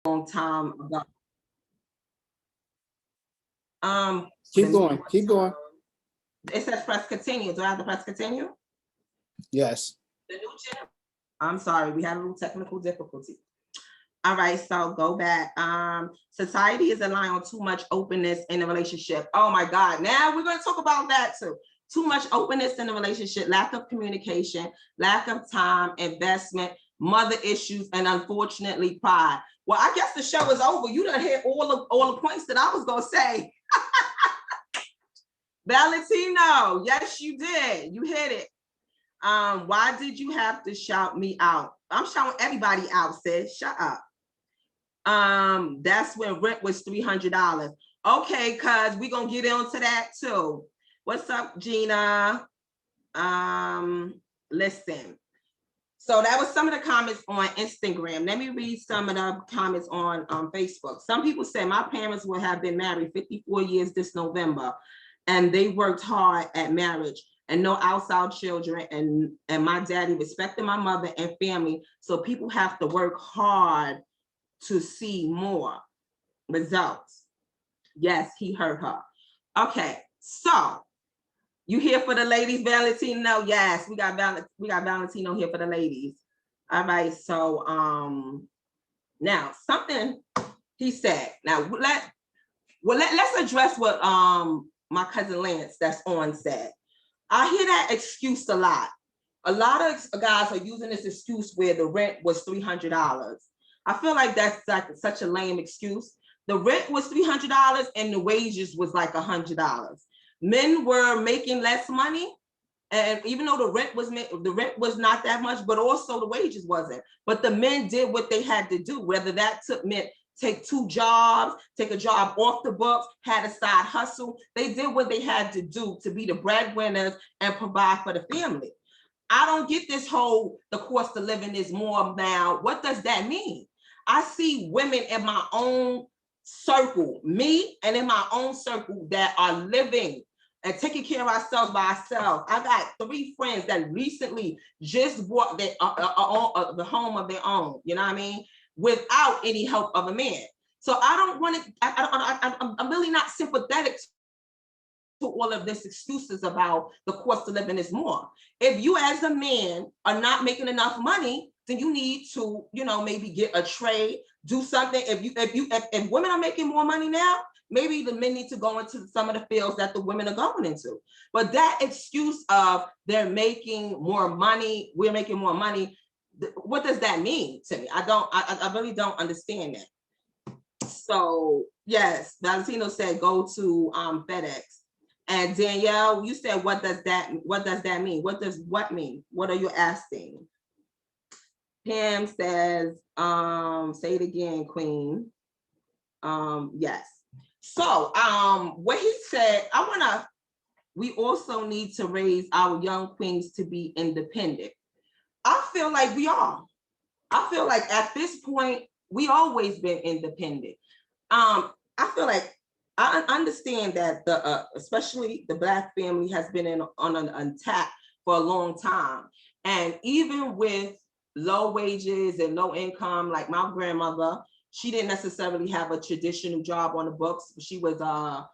long time ago. Keep going. It says press continue. Do I have to press continue? Yes. The new I'm sorry, we had a little technical difficulty. All right, so go back. Society is relying on too much openness in a relationship. Oh my God, now we're going to talk about that too. Too much openness in a relationship, lack of communication, lack of time, investment, mother issues, and unfortunately pride. Well, I guess the show is over. You done hit all the points that I was going to say. Valentino, yes, you did. You hit it. Why did you have to shout me out? I'm shouting everybody out, sis. Shut up. That's when rent was $300. Okay, cuz we're gonna get into that too. What's up, Gina? Listen. So that was some of the comments on Instagram. Let me read some of the comments on Facebook. Some people said my parents would have been married 54 years this November, and they worked hard at marriage and no outside children, and my daddy respected my mother and family. So people have to work hard to see more results. Yes, he heard her. Okay, so you here for the ladies, Valentino? Yes, we got Valentino here for the ladies. All right, so now something he said. Now let's address what my cousin Lance that's on said. I hear that excuse a lot. A lot of guys are using this excuse where the rent was $300. I feel like that's like such a lame excuse. The rent was $300 and the wages was like $100. Men were making less money, and even though the rent was not that much, but also the wages wasn't. But the men did what they had to do, whether that meant take 2 jobs, take a job off the books, had a side hustle. They did what they had to do to be the breadwinners and provide for the family. I don't get this whole, the cost of living is more now. What does that mean? I see women in my own circle, me and in my own circle, that are living and taking care of ourselves by ourselves. I got 3 friends that recently just bought the home of their own, you know what I mean? Without any help of a man. So I don't want to, I'm really not sympathetic to all of this excuses about the cost of living is more. If you as a man are not making enough money, then you need to, maybe get a trade, do something. If women are making more money now, maybe the men need to go into some of the fields that the women are going into. But that excuse of they're making more money, we're making more money, what does that mean to me? I really don't understand that. So yes, Valentino said go to FedEx. And Danielle, you said, what does that mean? What does what mean? What are you asking? Pam says, say it again, Queen. Yes. So what he said, we also need to raise our young queens to be independent. I feel like we are. I feel like at this point, we always been independent. I feel like I understand that especially the Black family has been on an attack for a long time. And even with low wages and low income, like my grandmother, she didn't necessarily have a traditional job on the books. She was a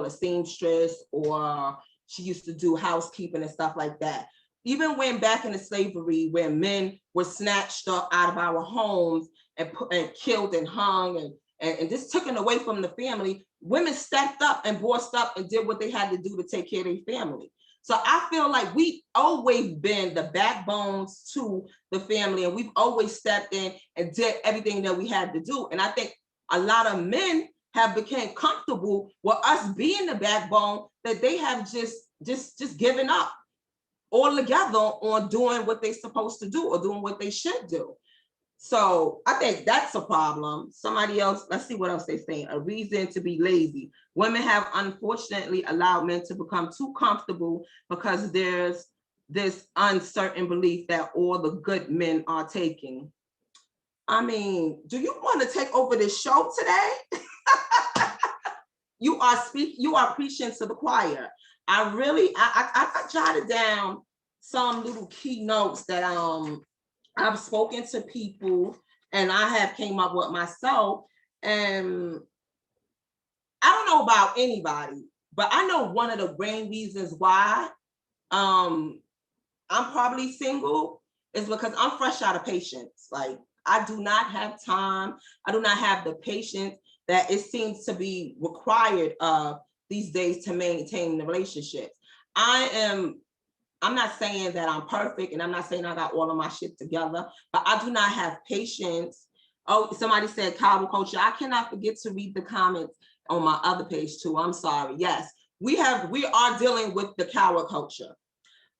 seamstress, or she used to do housekeeping and stuff like that. Even when back in the slavery, where men were snatched up out of our homes and killed and hung and just taken away from the family, women stepped up and bossed up and did what they had to do to take care of their family. So I feel like we've always been the backbones to the family, and we've always stepped in and did everything that we had to do. And I think a lot of men have become comfortable with us being the backbone, that they have just given up altogether on doing what they're supposed to do or doing what they should do. So I think that's a problem. Somebody else, let's see what else they're saying. A reason to be lazy. Women have unfortunately allowed men to become too comfortable because there's this uncertain belief that all the good men are taking. I mean, do you want to take over this show today? You are preaching to the choir. I jotted down some little keynotes that I've spoken to people and I have came up with myself. And I don't know about anybody, but I know one of the main reasons why I'm probably single is because I'm fresh out of patience. Like, I do not have time. I do not have the patience that it seems to be required these days to maintain the relationships. I'm not saying that I'm perfect, and I'm not saying I got all of my shit together, but I do not have patience. Oh, somebody said cowboy culture. I cannot forget to read the comments on my other page too. I'm sorry. Yes, we are dealing with the coward culture.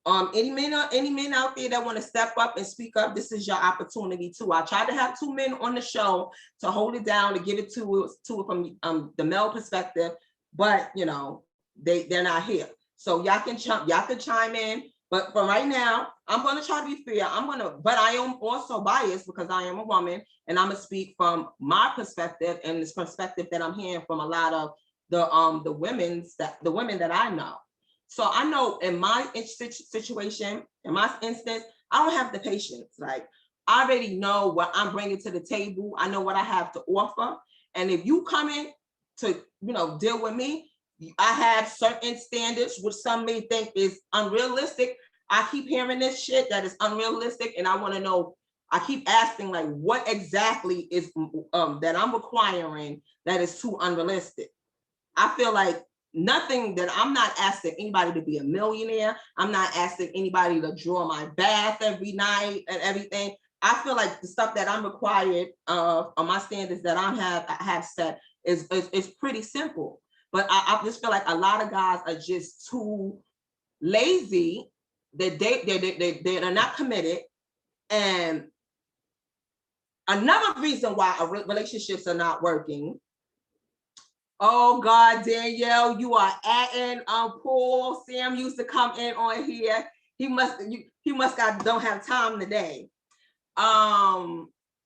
Any men out there that want to step up and speak up, this is your opportunity too. I tried to have 2 men on the show to hold it down, to give it to it from the male perspective, but you know, they're not here. So y'all can chime in. But for right now, I'm going to try to be fair. But I am also biased because I am a woman, and I'm gonna speak from my perspective and this perspective that I'm hearing from a lot of the women that I know. So I know in my situation, in my instance, I don't have the patience. Like, I already know what I'm bringing to the table. I know what I have to offer, and if you come in to deal with me, I have certain standards, which some may think is unrealistic. I keep hearing this shit that is unrealistic, and I want to know. I keep asking, like, what exactly is that I'm requiring that is too unrealistic. I feel like nothing that I'm not asking anybody to be a millionaire. I'm not asking anybody to draw my bath every night and everything. I feel like the stuff that I'm required of, on my standards that I have set is pretty simple. But I just feel like a lot of guys are just too lazy, that they're not committed. And another reason why relationships are not working. Oh God, Danielle, you are adding Paul. Sam used to come in on here. He must don't have time today.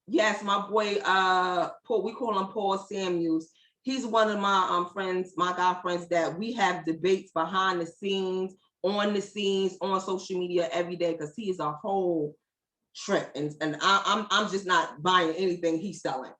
Yes, my boy Paul, we call him Paul Samuels. He's one of my friends, my guy friends, that we have debates behind the scenes, on social media every day, because he is a whole trip, and I'm just not buying anything he's selling.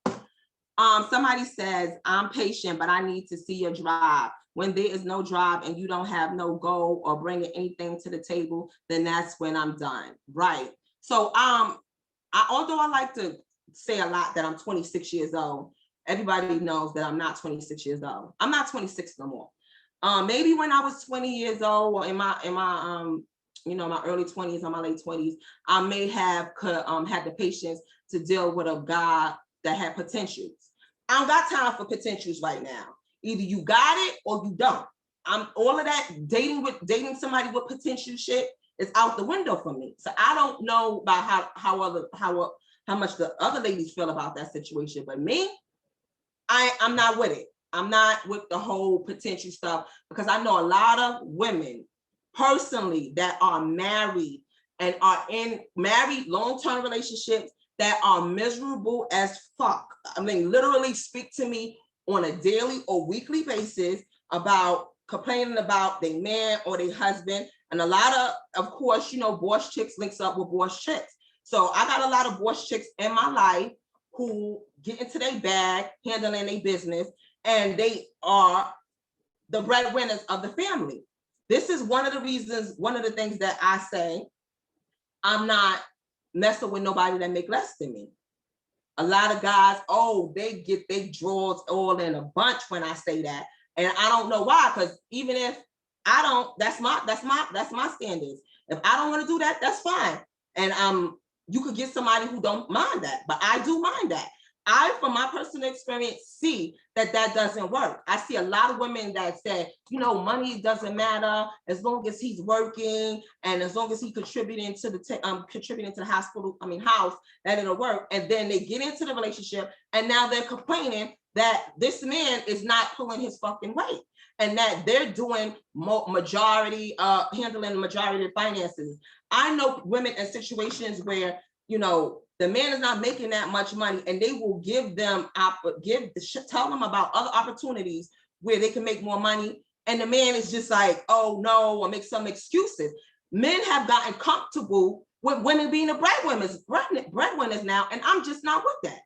Somebody says, I'm patient, but I need to see your drive. When there is no drive and you don't have no goal or bringing anything to the table, then that's when I'm done. Right. So although I like to say a lot that I'm 26 years old, everybody knows that I'm not 26 years old. I'm not 26 no more. Maybe when I was 20 years old, or in my my early 20s or my late 20s, I may have had the patience to deal with a guy that had potentials. I don't got time for potentials right now. Either you got it or you don't. I'm all of that dating somebody with potential shit is out the window for me. So I don't know about how much the other ladies feel about that situation, but me, I'm not with it. I'm not with the whole potential stuff, because I know a lot of women personally that are married and are in married long-term relationships that are miserable as fuck. I mean, literally speak to me on a daily or weekly basis about complaining about their man or their husband. And a lot of course, boss chicks links up with boss chicks. So I got a lot of boss chicks in my life who get into their bag, handling their business, and they are the breadwinners of the family. This is one of the things that I say, I'm not messing with nobody that make less than me. A lot of guys, they get their drawers all in a bunch when I say that. And I don't know why, because even if I don't, that's my standards. If I don't want to do that, that's fine. And you could get somebody who don't mind that, but I do mind that. I, from my personal experience, see that doesn't work. I see a lot of women that say, money doesn't matter as long as he's working and as long as he's contributing to the house, that it'll work. And then they get into the relationship, and now they're complaining that this man is not pulling his fucking weight, and that they're doing handling the majority of finances. I know women in situations where the man is not making that much money, and they will tell them about other opportunities where they can make more money, and the man is just like, oh no, or make some excuses. Men have gotten comfortable with women being the breadwinners now, and I'm just not with that.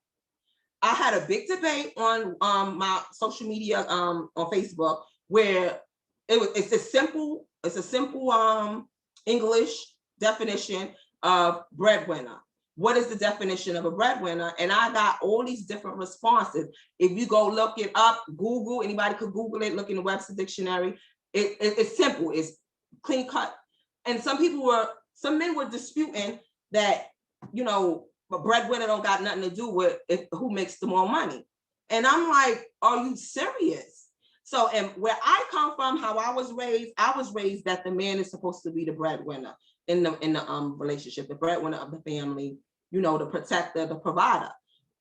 I had a big debate on my social media on Facebook where it's a simple English definition of breadwinner. What is the definition of a breadwinner? And I got all these different responses. If you go look it up, Google, anybody could Google it, look in the Webster dictionary. It's simple, it's clean cut. And some men were disputing that, you know, a breadwinner don't got nothing to do with who makes the more money. And I'm like, are you serious? So, and where I come from, how I was raised that the man is supposed to be the breadwinner in the relationship, the breadwinner of the family, you know, the protector, the provider.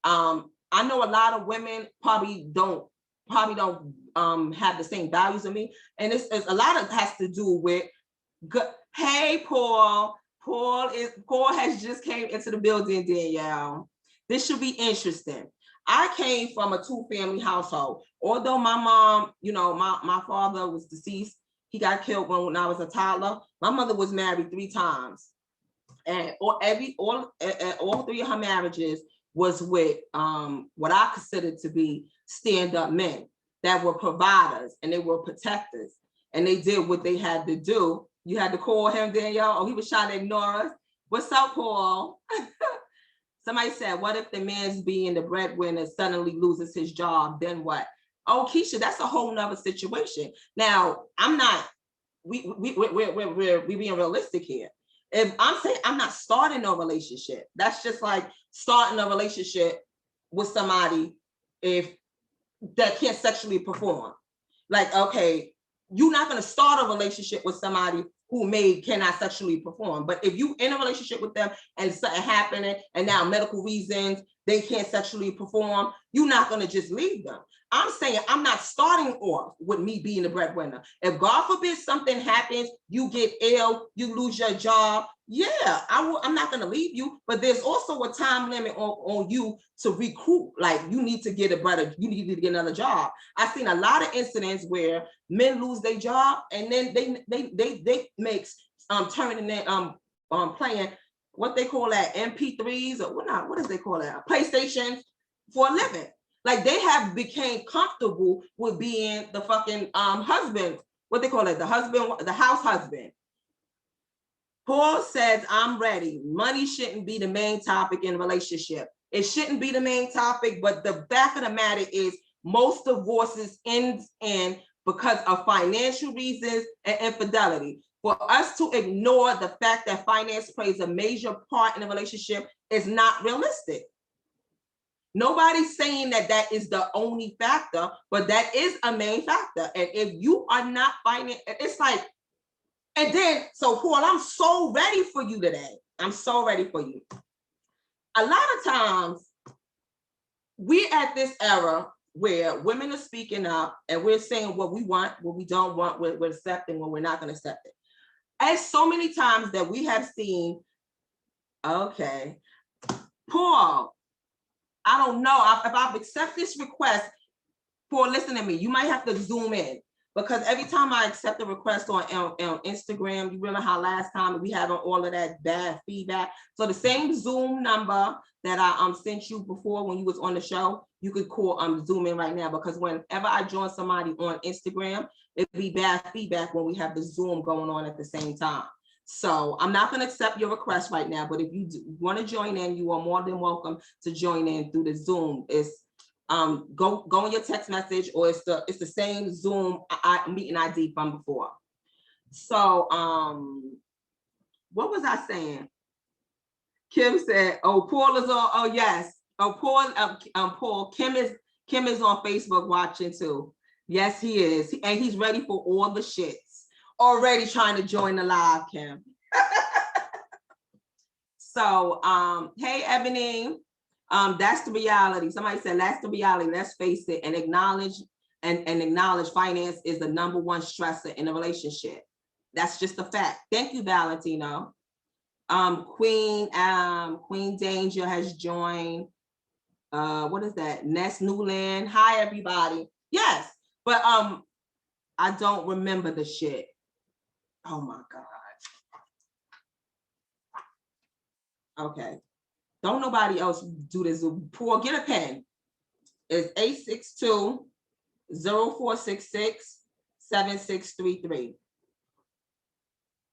I know a lot of women probably don't have the same values as me, and it's a lot of has to do with good. Hey, Paul has just came into the building, Danielle. This should be interesting. I came from a 2-family household. Although my mom, you know, my father was deceased. He got killed when I was a toddler. My mother was married 3 times. And all 3 of her marriages was with what I considered to be stand-up men that were providers and they were protectors. And they did what they had to do. You had to call him, Danielle. Oh, he was trying to ignore us. What's up, Paul? Somebody said, what if the man's being the breadwinner suddenly loses his job? Then what? Oh, Keisha, that's a whole nother situation. Now, we're being realistic here. If I'm saying I'm not starting a relationship, that's just like starting a relationship with somebody if that can't sexually perform. Like, okay, you're not going to start a relationship with somebody who cannot sexually perform. But if you in a relationship with them and something happening and now medical reasons they can't sexually perform, you're not going to just leave them. I'm saying I'm not starting off with me being the breadwinner. If God forbid something happens, you get ill, you lose your job, yeah, I'm not going to leave you. But there's also a time limit on you to recruit. Like you need to get you need to get another job. I've seen a lot of incidents where men lose their job and then they make turning in playing what they call that MP3s or what does they call that? PlayStation for a living. Like they have became comfortable with being the fucking husband, what they call it, the house husband. Paul says, I'm ready. Money shouldn't be the main topic in a relationship. It shouldn't be the main topic, but the fact of the matter is most divorces end in because of financial reasons and infidelity. For us to ignore the fact that finance plays a major part in a relationship is not realistic. Nobody's saying that is the only factor, but that is a main factor. And if you are not finding, it's like, and then, so Paul, I'm so ready for you today. I'm so ready for you. A lot of times, we're at this era where women are speaking up and we're saying what we want, what we don't want, we're accepting, what we're not going to accept it. As so many times that we have seen, okay, Paul, I don't know if I've accepted this request. Paul, listen to me. You might have to zoom in because every time I accept a request on Instagram, you remember how last time we had on all of that bad feedback. So the same Zoom number that I sent you before when you was on the show, you could call Zoom in right now because whenever I join somebody on Instagram, it'd be bad feedback when we have the Zoom going on at the same time. So I'm not going to accept your request right now, but if you want to join in, you are more than welcome to join in through the Zoom. It's go on your text message, or it's the same Zoom meeting ID from before. So what was I saying? Kim said, "Oh, Paul is on. Oh yes. Oh, Paul. Kim is on Facebook watching too. Yes, he is, and he's ready for all the shits. Already trying to join the live, Kim." So, hey, Ebony, that's the reality. Somebody said that's the reality. Let's face it and acknowledge finance is the #1 stressor in a relationship. That's just a fact. Thank you, Valentino. Queen Danger has joined. What is that? Ness Newland. Hi, everybody. Yes, but I don't remember the shit. Oh my God. Okay. Don't nobody else do this. Paul, get a pen. It's 862-0466-7633.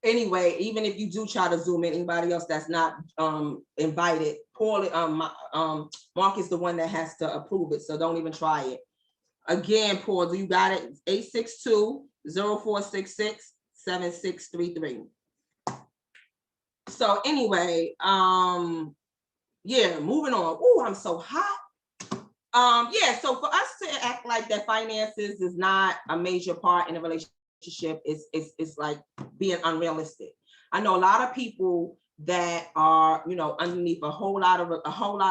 Anyway, even if you do try to zoom in, anybody else that's not invited, Paul, Mark is the one that has to approve it, so don't even try it. Again, Paul, do you got it? 862-0466-7633. So anyway, yeah, moving on. Oh, I'm so hot. Yeah, so for us to act like that finances is not a major part in a relationship, it's like being unrealistic. I know a lot of people that are, you know, underneath a whole lot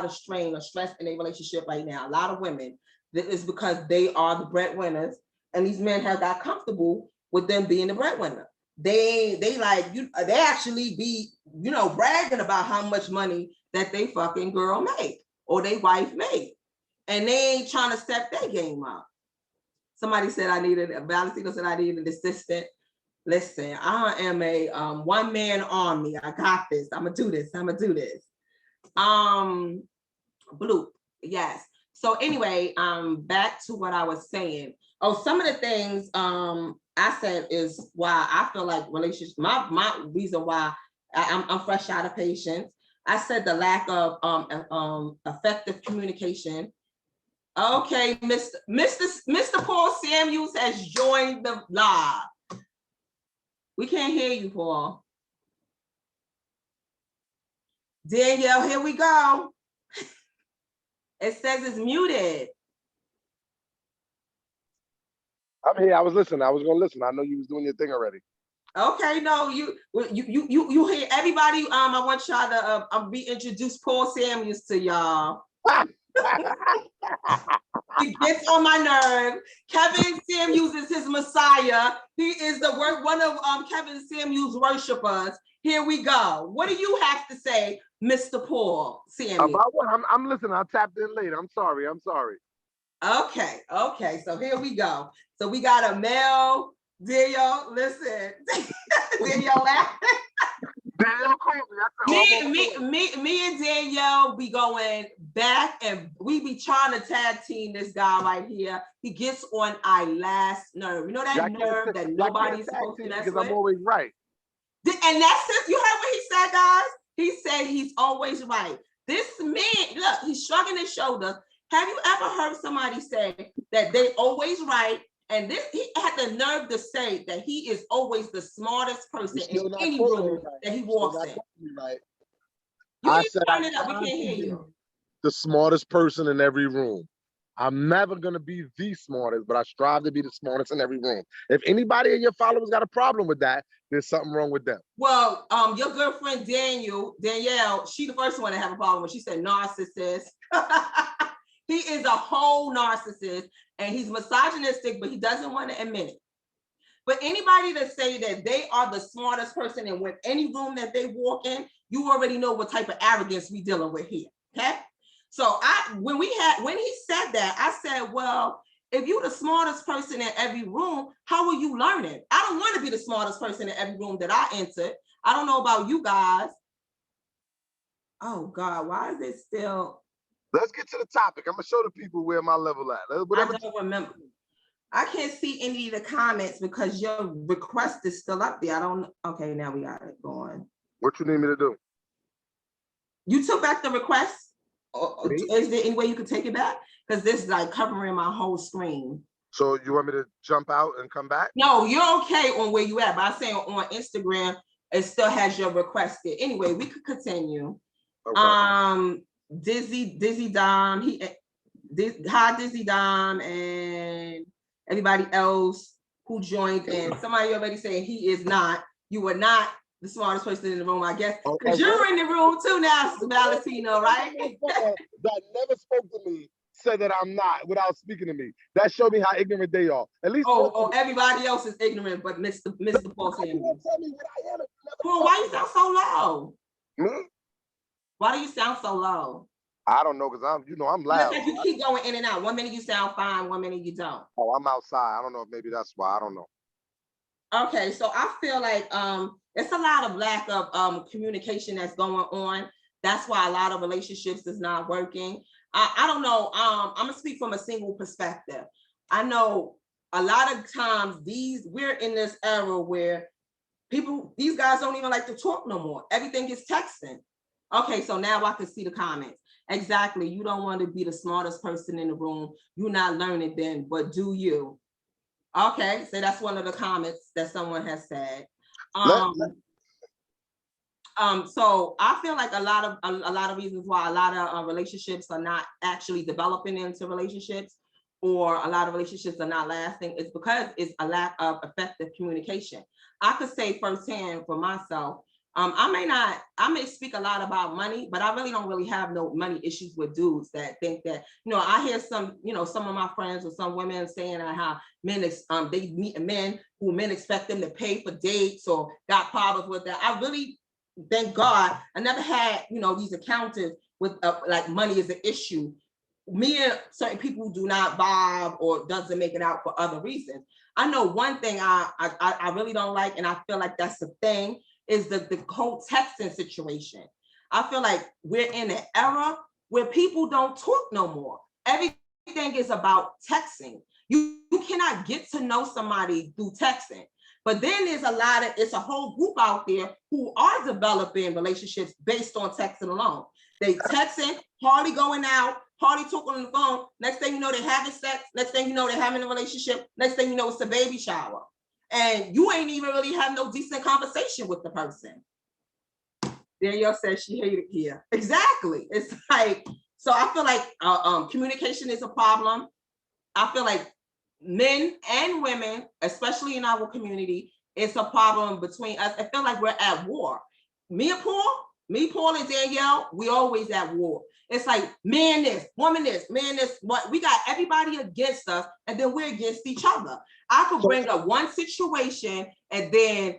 of strain or stress in a relationship right now. A lot of women, that is because they are the breadwinners, and these men have got comfortable with them being the breadwinner. They like you. They actually be, you know, bragging about how much money that they fucking girl make or they wife make, and they ain't trying to step their game up. Somebody said Valentino said I need an assistant. Listen, I am a one-man army. I got this. I'm gonna do this. Blue. Yes. So anyway, back to what I was saying. Oh, some of the things I said is why I feel like relationships. My reason why I'm fresh out of patience. I said the lack of effective communication. Okay, Mr. Paul Samuels has joined the live. We can't hear you, Paul. Danielle, here we go. It says it's muted. I'm here. I was listening. I was going to listen. I know you was doing your thing already. Okay, no, you hear everybody. I want y'all to reintroduce Paul Samuels to y'all. He gets on my nerve. Kevin Samuels is his Messiah. He is one of Kevin Samuels' worshipers. Here we go. What do you have to say, Mr. Paul Samuels? About what? I'm listening. I'll tap in later. I'm sorry. Okay. So here we go. So we got a male. Danielle, listen. Danielle laughing. Danielle called me and Danielle be going back, and we be trying to tag team this guy right here. He gets on our last nerve. You know that nerve that nobody's supposed to mess with? Because I'm always right. And that's it. You heard what he said, guys? He said he's always right. This man, look, he's shrugging his shoulders. Have you ever heard somebody say that they always right? And this, he had the nerve to say that he is always the smartest person in any room that he walks in. Right. You need to turn it up. We can't hear you. The smartest person in every room. I'm never going to be the smartest, but I strive to be the smartest in every room. If anybody in your followers got a problem with that, there's something wrong with them. Well, your good friend Danielle, she the first one to have a problem when she said narcissist. He is a whole narcissist, and he's misogynistic, but he doesn't want to admit it. But anybody that say that they are the smartest person in any room that they walk in, you already know what type of arrogance we dealing with here. Okay. So when he said that, I said, well, if you're the smartest person in every room, how will you learn it? I don't want to be the smartest person in every room that I entered. I don't know about you guys. Oh God, why is it still? Let's get to the topic. I'm gonna show the people where my level at. I don't remember. I can't see any of the comments because your request is still up there. I don't. Okay, now we got it going. What you need me to do? You took back the request? Or is there any way you could take it back? Because this is like covering my whole screen. So you want me to jump out and come back? No, you're okay on where you at. But I'm saying on Instagram, it still has your request there. Anyway, we could continue. Okay. Dizzy Dom, hi Dizzy Dom, and everybody else who joined in. Somebody already saying he is not. You are not the smartest person in the room, I guess, because you're in the room too now, Valentino, right? That never spoke to me said that I'm not without speaking to me. That showed me how ignorant they are. At least. Everybody else is ignorant, but Mr. Paul Samuels. Tell me what I am. Paul, why you sound so low? Me? Why do you sound so low? I don't know, because I'm loud. Like you keep going in and out. 1 minute you sound fine, 1 minute you don't. Oh, I'm outside. I don't know if maybe that's why. I don't know. Okay, so I feel like it's a lot of lack of communication that's going on. That's why a lot of relationships is not working. I don't know. I'm gonna speak from a single perspective. I know a lot of times we're in this era where these guys don't even like to talk no more. Everything is texting. Okay, so now I can see the comments. Exactly. You don't want to be the smartest person in the room. You're not learning then, but do you? Okay, so that's one of the comments that someone has said. So I feel like a lot of reasons why a lot of relationships are not actually developing into relationships, or a lot of relationships are not lasting, is because it's a lack of effective communication. I could say firsthand for myself, I may speak a lot about money, but I really don't really have no money issues with dudes that think that, I hear some of my friends or some women saying how men, they meet men who men expect them to pay for dates or got problems with that. I really, thank God, I never had, these encounters with like money is an issue. Me and certain people do not vibe or doesn't make it out for other reasons. I know one thing I really don't like, and I feel like that's the thing, is the whole texting situation. I feel like we're in an era where people don't talk no more. Everything is about texting. You cannot get to know somebody through texting. But then there's it's a whole group out there who are developing relationships based on texting alone. They texting, hardly going out, hardly talking on the phone. Next thing you know, they're having sex. Next thing you know, they're having a relationship. Next thing you know, it's a baby shower. And you ain't even really have no decent conversation with the person. Danielle says she hated it here. Exactly. It's like, so I feel like communication is a problem. I feel like men and women, especially in our community, it's a problem between us. I feel like we're at war. Me, Paul, and Danielle, we always at war. It's like man this, woman this, man this. What we got everybody against us, and then we're against each other. I could bring up one situation, and then,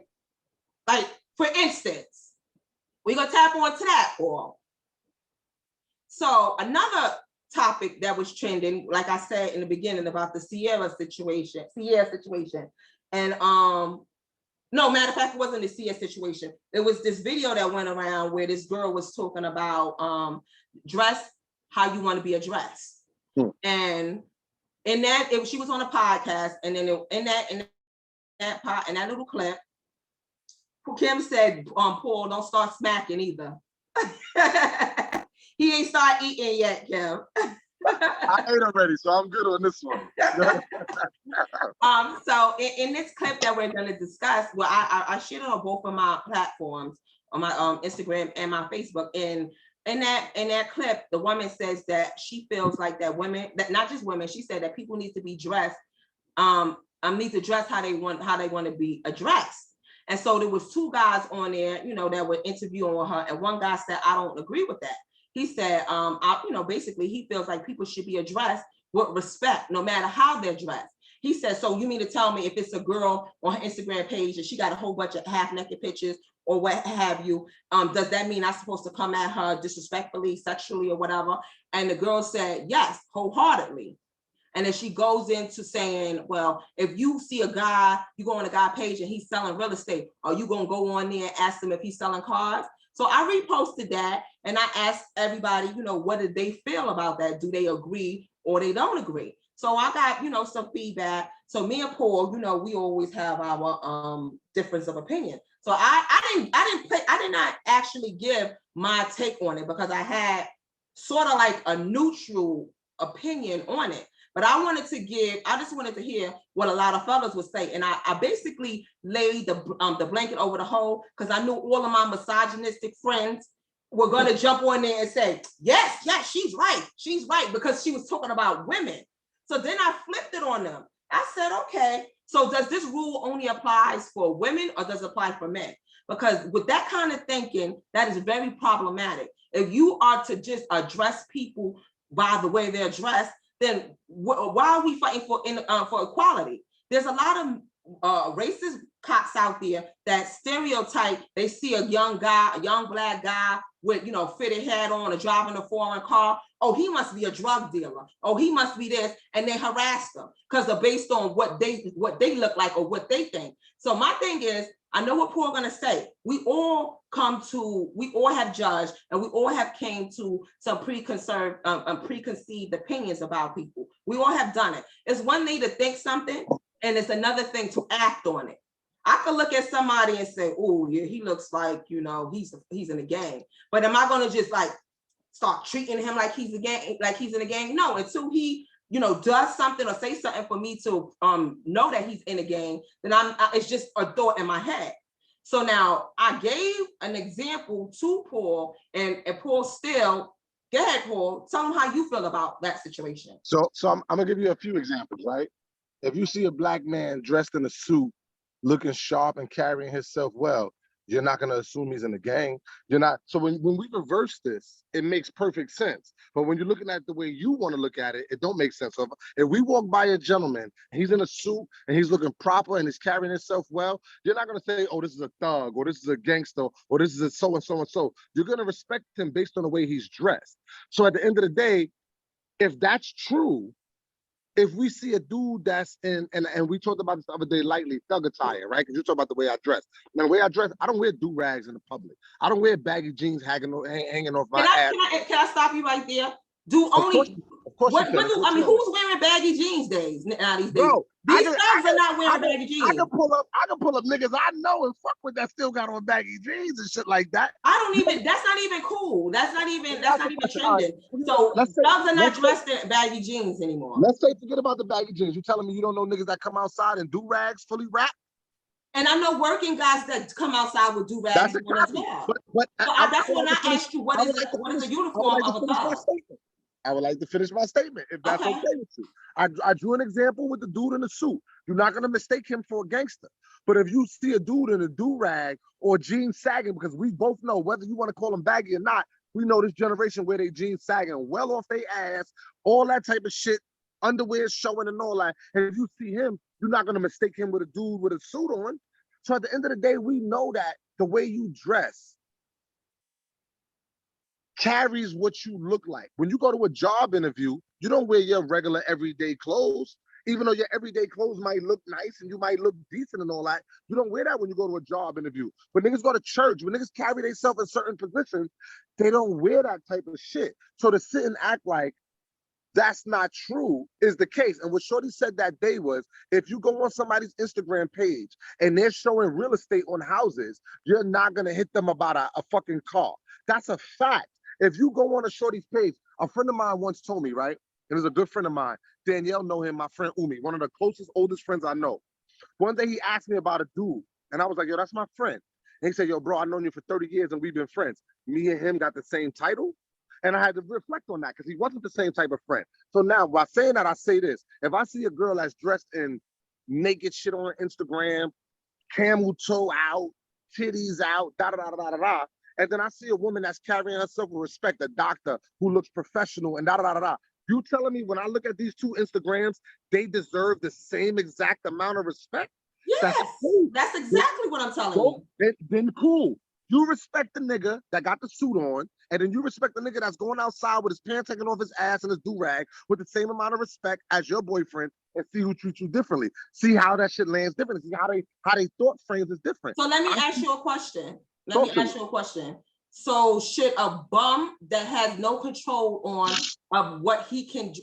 like, for instance, we're gonna tap onto that, Paul. So another topic that was trending, like I said in the beginning, about the Sierra situation. And no, matter of fact, it wasn't the Sierra situation. There was this video that went around where this girl was talking about dress how you want to be addressed. And in that, she was on a podcast, and then in that little clip, Kim said, Paul, don't start smacking either. He ain't start eating yet, Kim. I ate already, so I'm good on this one. So in this clip that we're going to discuss, well, I shared it on both of my platforms, on my Instagram and my Facebook. And in that clip, the woman says that she feels like that women, that not just women, she said that people need to be dressed, need to dress how they want to be addressed. And so there was two guys on there, that were interviewing her, and one guy said, I don't agree with that. He said, basically he feels like people should be addressed with respect, no matter how they're dressed. He said, so you mean to tell me if it's a girl on her Instagram page and she got a whole bunch of half-naked pictures or what have you, does that mean I'm supposed to come at her disrespectfully, sexually, or whatever? And the girl said, yes, wholeheartedly. And then she goes into saying, well, if you see a guy, you go on a guy page and he's selling real estate, are you going to go on there and ask him if he's selling cars? So I reposted that, and I asked everybody, what did they feel about that? Do they agree or they don't agree? So I got, some feedback. So me and Paul, we always have our difference of opinion. So I did not actually give my take on it, because I had sort of like a neutral opinion on it. But I just wanted to hear what a lot of fellas would say. And I basically laid the blanket over the hole, because I knew all of my misogynistic friends were going to jump on there and say, yes, she's right, because she was talking about women. So then I flipped it on them. I said, okay, so does this rule only applies for women or does it apply for men? Because with that kind of thinking, that is very problematic. If you are to just address people by the way they're dressed, then why are we fighting for equality? There's a lot of racist cops out there that stereotype. They see a young black guy with, you know, fitted hat on or driving a foreign car. Oh, he must be a drug dealer. Oh, he must be this, and they harass them because they're based on what they look like or what they think. So my thing is, I know what Paul's gonna say. We all have judged, and we all have came to some preconceived opinions about people. We all have done it. It's one thing to think something, and it's another thing to act on it. I could look at somebody and say, "Oh, yeah, he looks like, you know, he's in a gang." But am I gonna just like start treating him like he's a gang, like he's in a gang? No, until he, you know, does something or say something for me to know that he's in a gang, then it's just a thought in my head. So now I gave an example to Paul, and Paul still, go ahead, Paul, tell him how you feel about that situation. So I'm gonna give you a few examples, right? If you see a black man dressed in a suit, looking sharp and carrying himself well, you're not gonna assume he's in the gang. You're not. So when we reverse this, it makes perfect sense. But when you're looking at the way you want to look at it, it don't make sense. So if we walk by a gentleman, and he's in a suit and he's looking proper and he's carrying himself well, you're not gonna say, "Oh, this is a thug," or "This is a gangster," or "This is a so and so and so." You're gonna respect him based on the way he's dressed. So at the end of the day, if that's true, if we see a dude that's in, and we talked about this the other day lightly, thug attire, right? Because you talk about the way I dress. Now, the way I dress, I don't wear do-rags in the public. I don't wear baggy jeans hanging off my ass. Can I stop you right there? Of course who's wearing baggy jeans these days? Bro, these thugs are not wearing baggy jeans. I can pull up niggas I know and fuck with that still got on baggy jeans and shit like that. That's not even cool. That's not even trending. So thugs are not dressed in baggy jeans anymore. Let's say forget about the baggy jeans. You telling me you don't know niggas that come outside in do-rags fully wrapped? And I know working guys that come outside with do-rags as well. But that's when I asked you, what is the uniform of a thug? I would like to finish my statement, if that's okay with you. I drew an example with the dude in the suit. You're not gonna mistake him for a gangster. But if you see a dude in a do-rag or jeans sagging, because we both know, whether you want to call them baggy or not, we know this generation wear their jeans sagging well off their ass, all that type of shit, underwear showing and all that. And if you see him, you're not gonna mistake him with a dude with a suit on. So at the end of the day, we know that the way you dress carries what you look like. When you go to a job interview, you don't wear your regular everyday clothes. Even though your everyday clothes might look nice and you might look decent and all that, you don't wear that when you go to a job interview. When niggas go to church, when niggas carry themselves in certain positions, they don't wear that type of shit. So to sit and act like that's not true is the case. And what Shorty said that day was, if you go on somebody's Instagram page and they're showing real estate on houses, you're not gonna hit them about a fucking car. That's a fact. If you go on a Shorty's page, a friend of mine once told me, right? It was a good friend of mine. Danielle know him, my friend Umi, one of the closest, oldest friends I know. One day he asked me about a dude, and I was like, yo, that's my friend. And he said, yo, bro, I've known you for 30 years and we've been friends. Me and him got the same title. And I had to reflect on that because he wasn't the same type of friend. So now, by saying that, I say this. If I see a girl that's dressed in naked shit on Instagram, camel toe out, titties out, da-da-da-da-da-da, and then I see a woman that's carrying herself with respect, a doctor who looks professional and da-da-da-da-da, you telling me when I look at these two Instagrams, they deserve the same exact amount of respect? Yes, that's exactly what I'm telling you. Then cool. You respect the nigga that got the suit on, and then you respect the nigga that's going outside with his pants hanging off his ass and his do-rag with the same amount of respect as your boyfriend, and see who treats you differently. See how that shit lands differently. See how they thought frames is different. So let me ask you a question. So should a bum that has no control on of how he can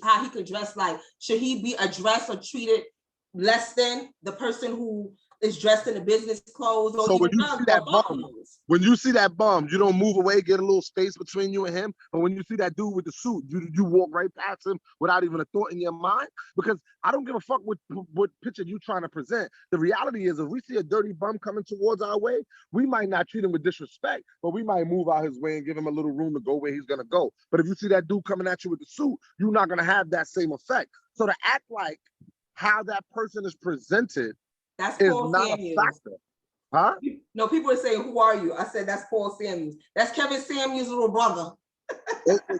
dress, like, should he be addressed or treated less than the person who is dressed in the business clothes? Or so when you see that bum, you don't move away, get a little space between you and him. But when you see that dude with the suit, you walk right past him without even a thought in your mind. Because I don't give a fuck what picture you trying to present. The reality is, if we see a dirty bum coming towards our way, we might not treat him with disrespect, but we might move out his way and give him a little room to go where he's gonna go. But if you see that dude coming at you with the suit, you're not gonna have that same effect. So to act like how that person is presented is not a factor. Huh? No, people are saying, who are you? I said, that's Paul Samuels. That's Kevin Samuels' little brother.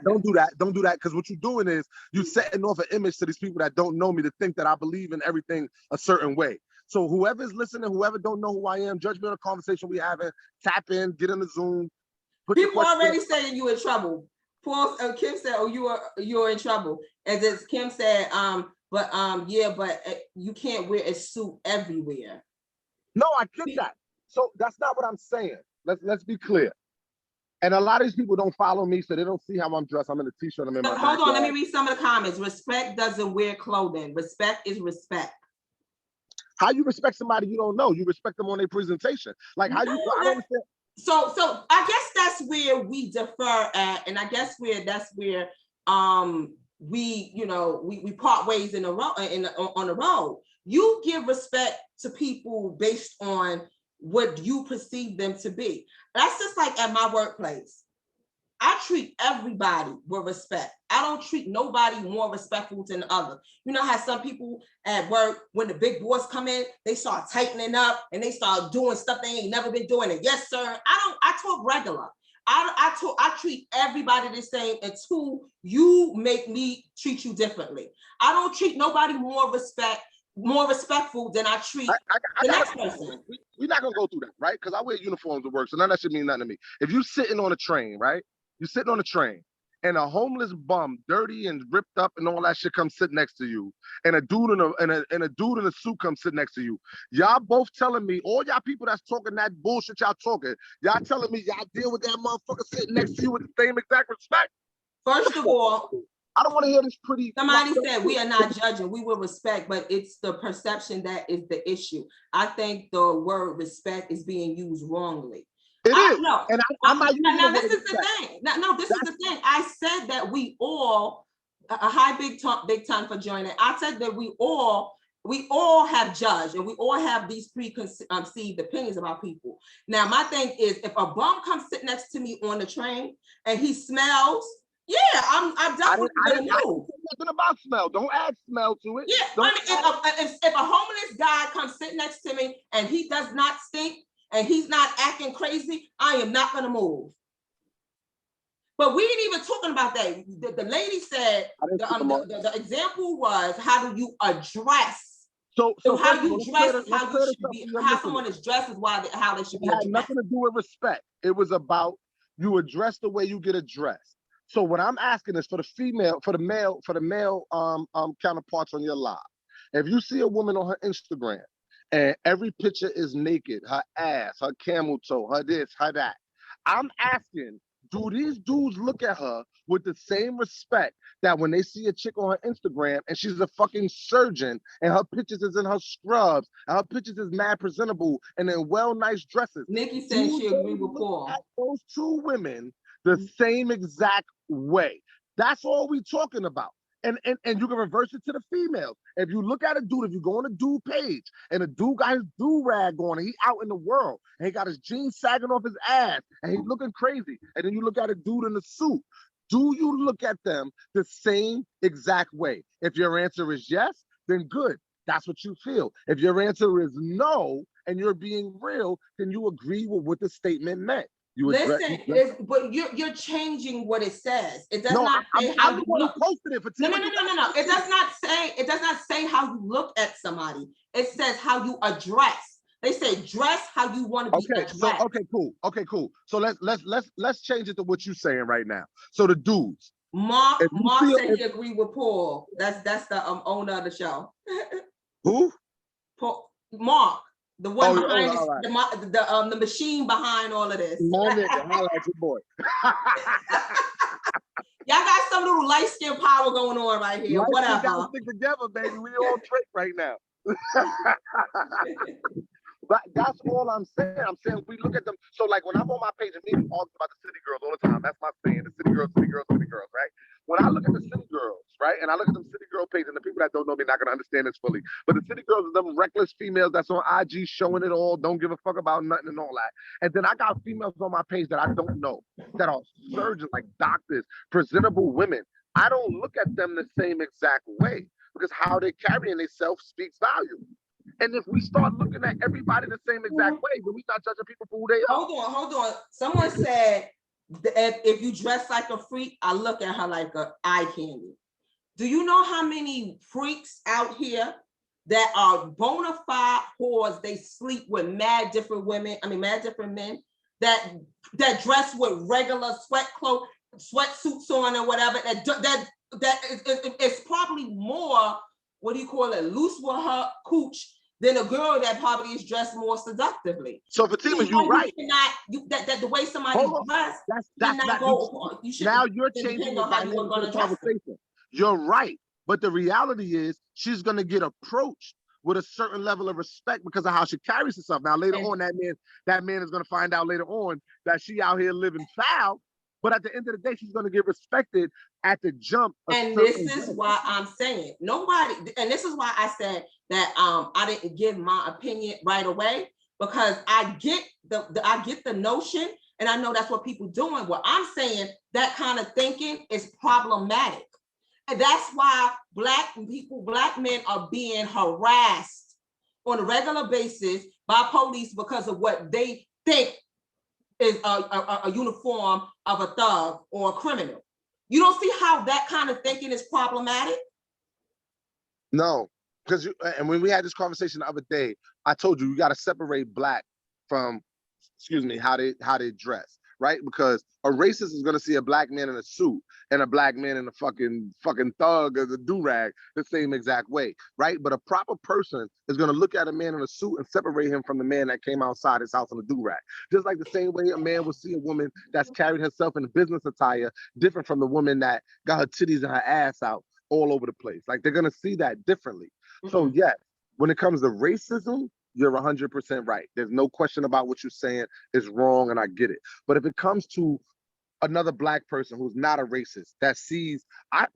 Don't do that. Don't do that. Because what you're doing is you're setting off an image to these people that don't know me to think that I believe in everything a certain way. So whoever's listening, whoever don't know who I am, judge me on the conversation we having, tap in, get in the Zoom. People already saying you in trouble. Paul, Kim said, "Oh, you're in trouble." And this Kim said, but you can't wear a suit everywhere." No, I get that. So that's not what I'm saying. Let's be clear. And a lot of these people don't follow me, so they don't see how I'm dressed. I'm in a t-shirt. I'm in my Hold on, let me read some of the comments. Respect doesn't wear clothing. Respect is respect. How you respect somebody you don't know? You respect them on their presentation. Like how you? I don't understand. So I guess that's where we defer at, and I guess that's where we part ways on the road. You give respect to people based on what you perceive them to be. That's just like at my workplace. I treat everybody with respect. I don't treat nobody more respectful than the other. You know how some people at work, when the big boys come in, they start tightening up and they start doing stuff they ain't never been doing. And yes, sir, I talk regular. I treat everybody the same until you make me treat you differently. I don't treat nobody more respectful than I treat the next person. We're not gonna go through that, right? Because I wear uniforms to work, so none of that should mean nothing to me. If you're sitting on a train, right? You're sitting on a train, and a homeless bum, dirty and ripped up, and all that shit comes sit next to you, and a dude in a suit comes sit next to you. Y'all both telling me, all y'all people that's talking that bullshit y'all talking, y'all telling me y'all deal with that motherfucker sitting next to you with the same exact respect? First of all, I don't want to hear this pretty. Somebody said we are not judging, we will respect, but it's the perception that is the issue. I think the word respect is being used wrongly. It is. No, and I'm not using now this is the thing. No, this is the thing. I said that we all, a high big time for joining. I said that we all have judged and we all have these preconceived opinions about people. Now, my thing is, if a bum comes sit next to me on the train and he smells, yeah, I'm definitely gonna move. Nothing about smell. Don't add smell to it. Yeah, if a homeless guy comes sit next to me and he does not stink and he's not acting crazy, I am not gonna move. But we ain't even talking about that. The lady said the example was, how do you address? So how you dress is how you should be. How someone is dressed is how they should be addressed. It had nothing to do with respect. It was about you address the way you get addressed. So what I'm asking is for the male counterparts on your live. If you see a woman on her Instagram and every picture is naked, her ass, her camel toe, her this, her that, I'm asking, do these dudes look at her with the same respect that when they see a chick on her Instagram and she's a fucking surgeon and her pictures is in her scrubs and her pictures is mad presentable and in nice dresses? Nikki said she agreed with Paul. Those two women the same exact way. That's all we talking about. And you can reverse it to the females. If you look at a dude, if you go on a dude page and a dude got his do-rag on and he out in the world and he got his jeans sagging off his ass and he's looking crazy, and then you look at a dude in a suit, do you look at them the same exact way? If your answer is yes, then good. That's what you feel. If your answer is no and you're being real, then you agree with what the statement meant. Listen, but you're changing what it says. It does not say how you look. Posted it for No. It does not say how you look at somebody. It says how you address. They say dress how you want to be addressed. So okay, cool. So let's change it to what you're saying right now. So the dudes. Mark said he agreed with Paul. That's the owner of the show. Who? Paul, Mark. The one behind the machine behind all of this. My nigga, holla at your boy. Y'all got some little light skin power going on right here. Whatever. We gotta stick together, baby. We all trick right now. But that's all I'm saying. I'm saying we look at them. So like when I'm on my page, and me talk about the city girls all the time. That's my saying. The city girls, right? When I look at the city girls, right, and I look at them city girl page, and the people that don't know me not gonna understand this fully. But the city girls are them reckless females that's on IG showing it all, don't give a fuck about nothing and all that. And then I got females on my page that I don't know, that are surgeons, like doctors, presentable women. I don't look at them the same exact way because how they carrying themselves speaks volume. And if we start looking at everybody the same exact way, then we start judging people for who they are. Hold on. Someone said, if you dress like a freak, I look at her like an eye candy. Do you know how many freaks out here that are bona fide whores? They sleep with mad different men. that dress with regular sweatsuits on or whatever, it's probably more, what do you call it, loose with her cooch than a girl that probably is dressed more seductively. So Fatima, you're right. That the way somebody's dressed, now you're changing the dynamic of the conversation. You're right. But the reality is she's going to get approached with a certain level of respect because of how she carries herself. Now, later on, that man is going to find out later on that she out here living foul. But at the end of the day, she's going to get respected at the jump. And this is why I'm saying nobody, and this is why I said that I didn't give my opinion right away, because I get the notion, and I know that's what people doing. What I'm saying, that kind of thinking is problematic. And that's why black men are being harassed on a regular basis by police because of what they think is a uniform of a thug or a criminal. You don't see how that kind of thinking is problematic? No, because and when we had this conversation the other day, I told you got to separate black from, how they dress, right? Because a racist is gonna see a black man in a suit and a black man in a fucking thug or the do-rag the same exact way, right? But a proper person is gonna look at a man in a suit and separate him from the man that came outside his house in a do-rag. Just like the same way a man will see a woman that's carried herself in business attire different from the woman that got her titties and her ass out all over the place. Like, they're gonna see that differently. So yes, when it comes to racism, you're 100% right. There's no question about what you're saying is wrong, and I get it. But if it comes to another black person who's not a racist that sees, I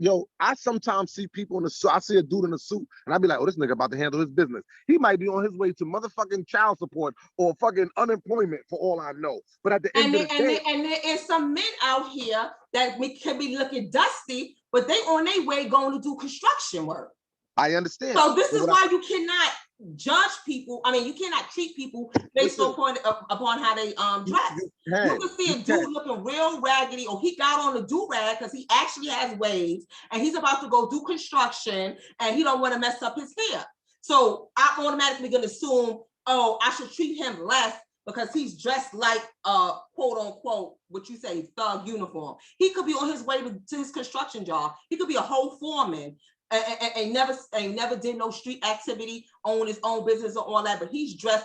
sometimes see people in the suit. I see a dude in a suit, and I be like, oh, this nigga about to handle his business. He might be on his way to motherfucking child support or fucking unemployment for all I know. But at the end of the day, and there is some men out here that we can be looking dusty, but they on their way going to do construction work. I understand. So this is why you cannot judge people. I mean, you cannot treat people based upon how they dress. You can see a dude looking real raggedy, or he got on a do-rag because he actually has waves and he's about to go do construction and he don't want to mess up his hair. So I'm automatically going to assume, oh, I should treat him less because he's dressed like quote unquote, what you say, thug uniform. He could be on his way to his construction job. He could be a whole foreman. And never did no street activity, own his own business or all that, but he's dressed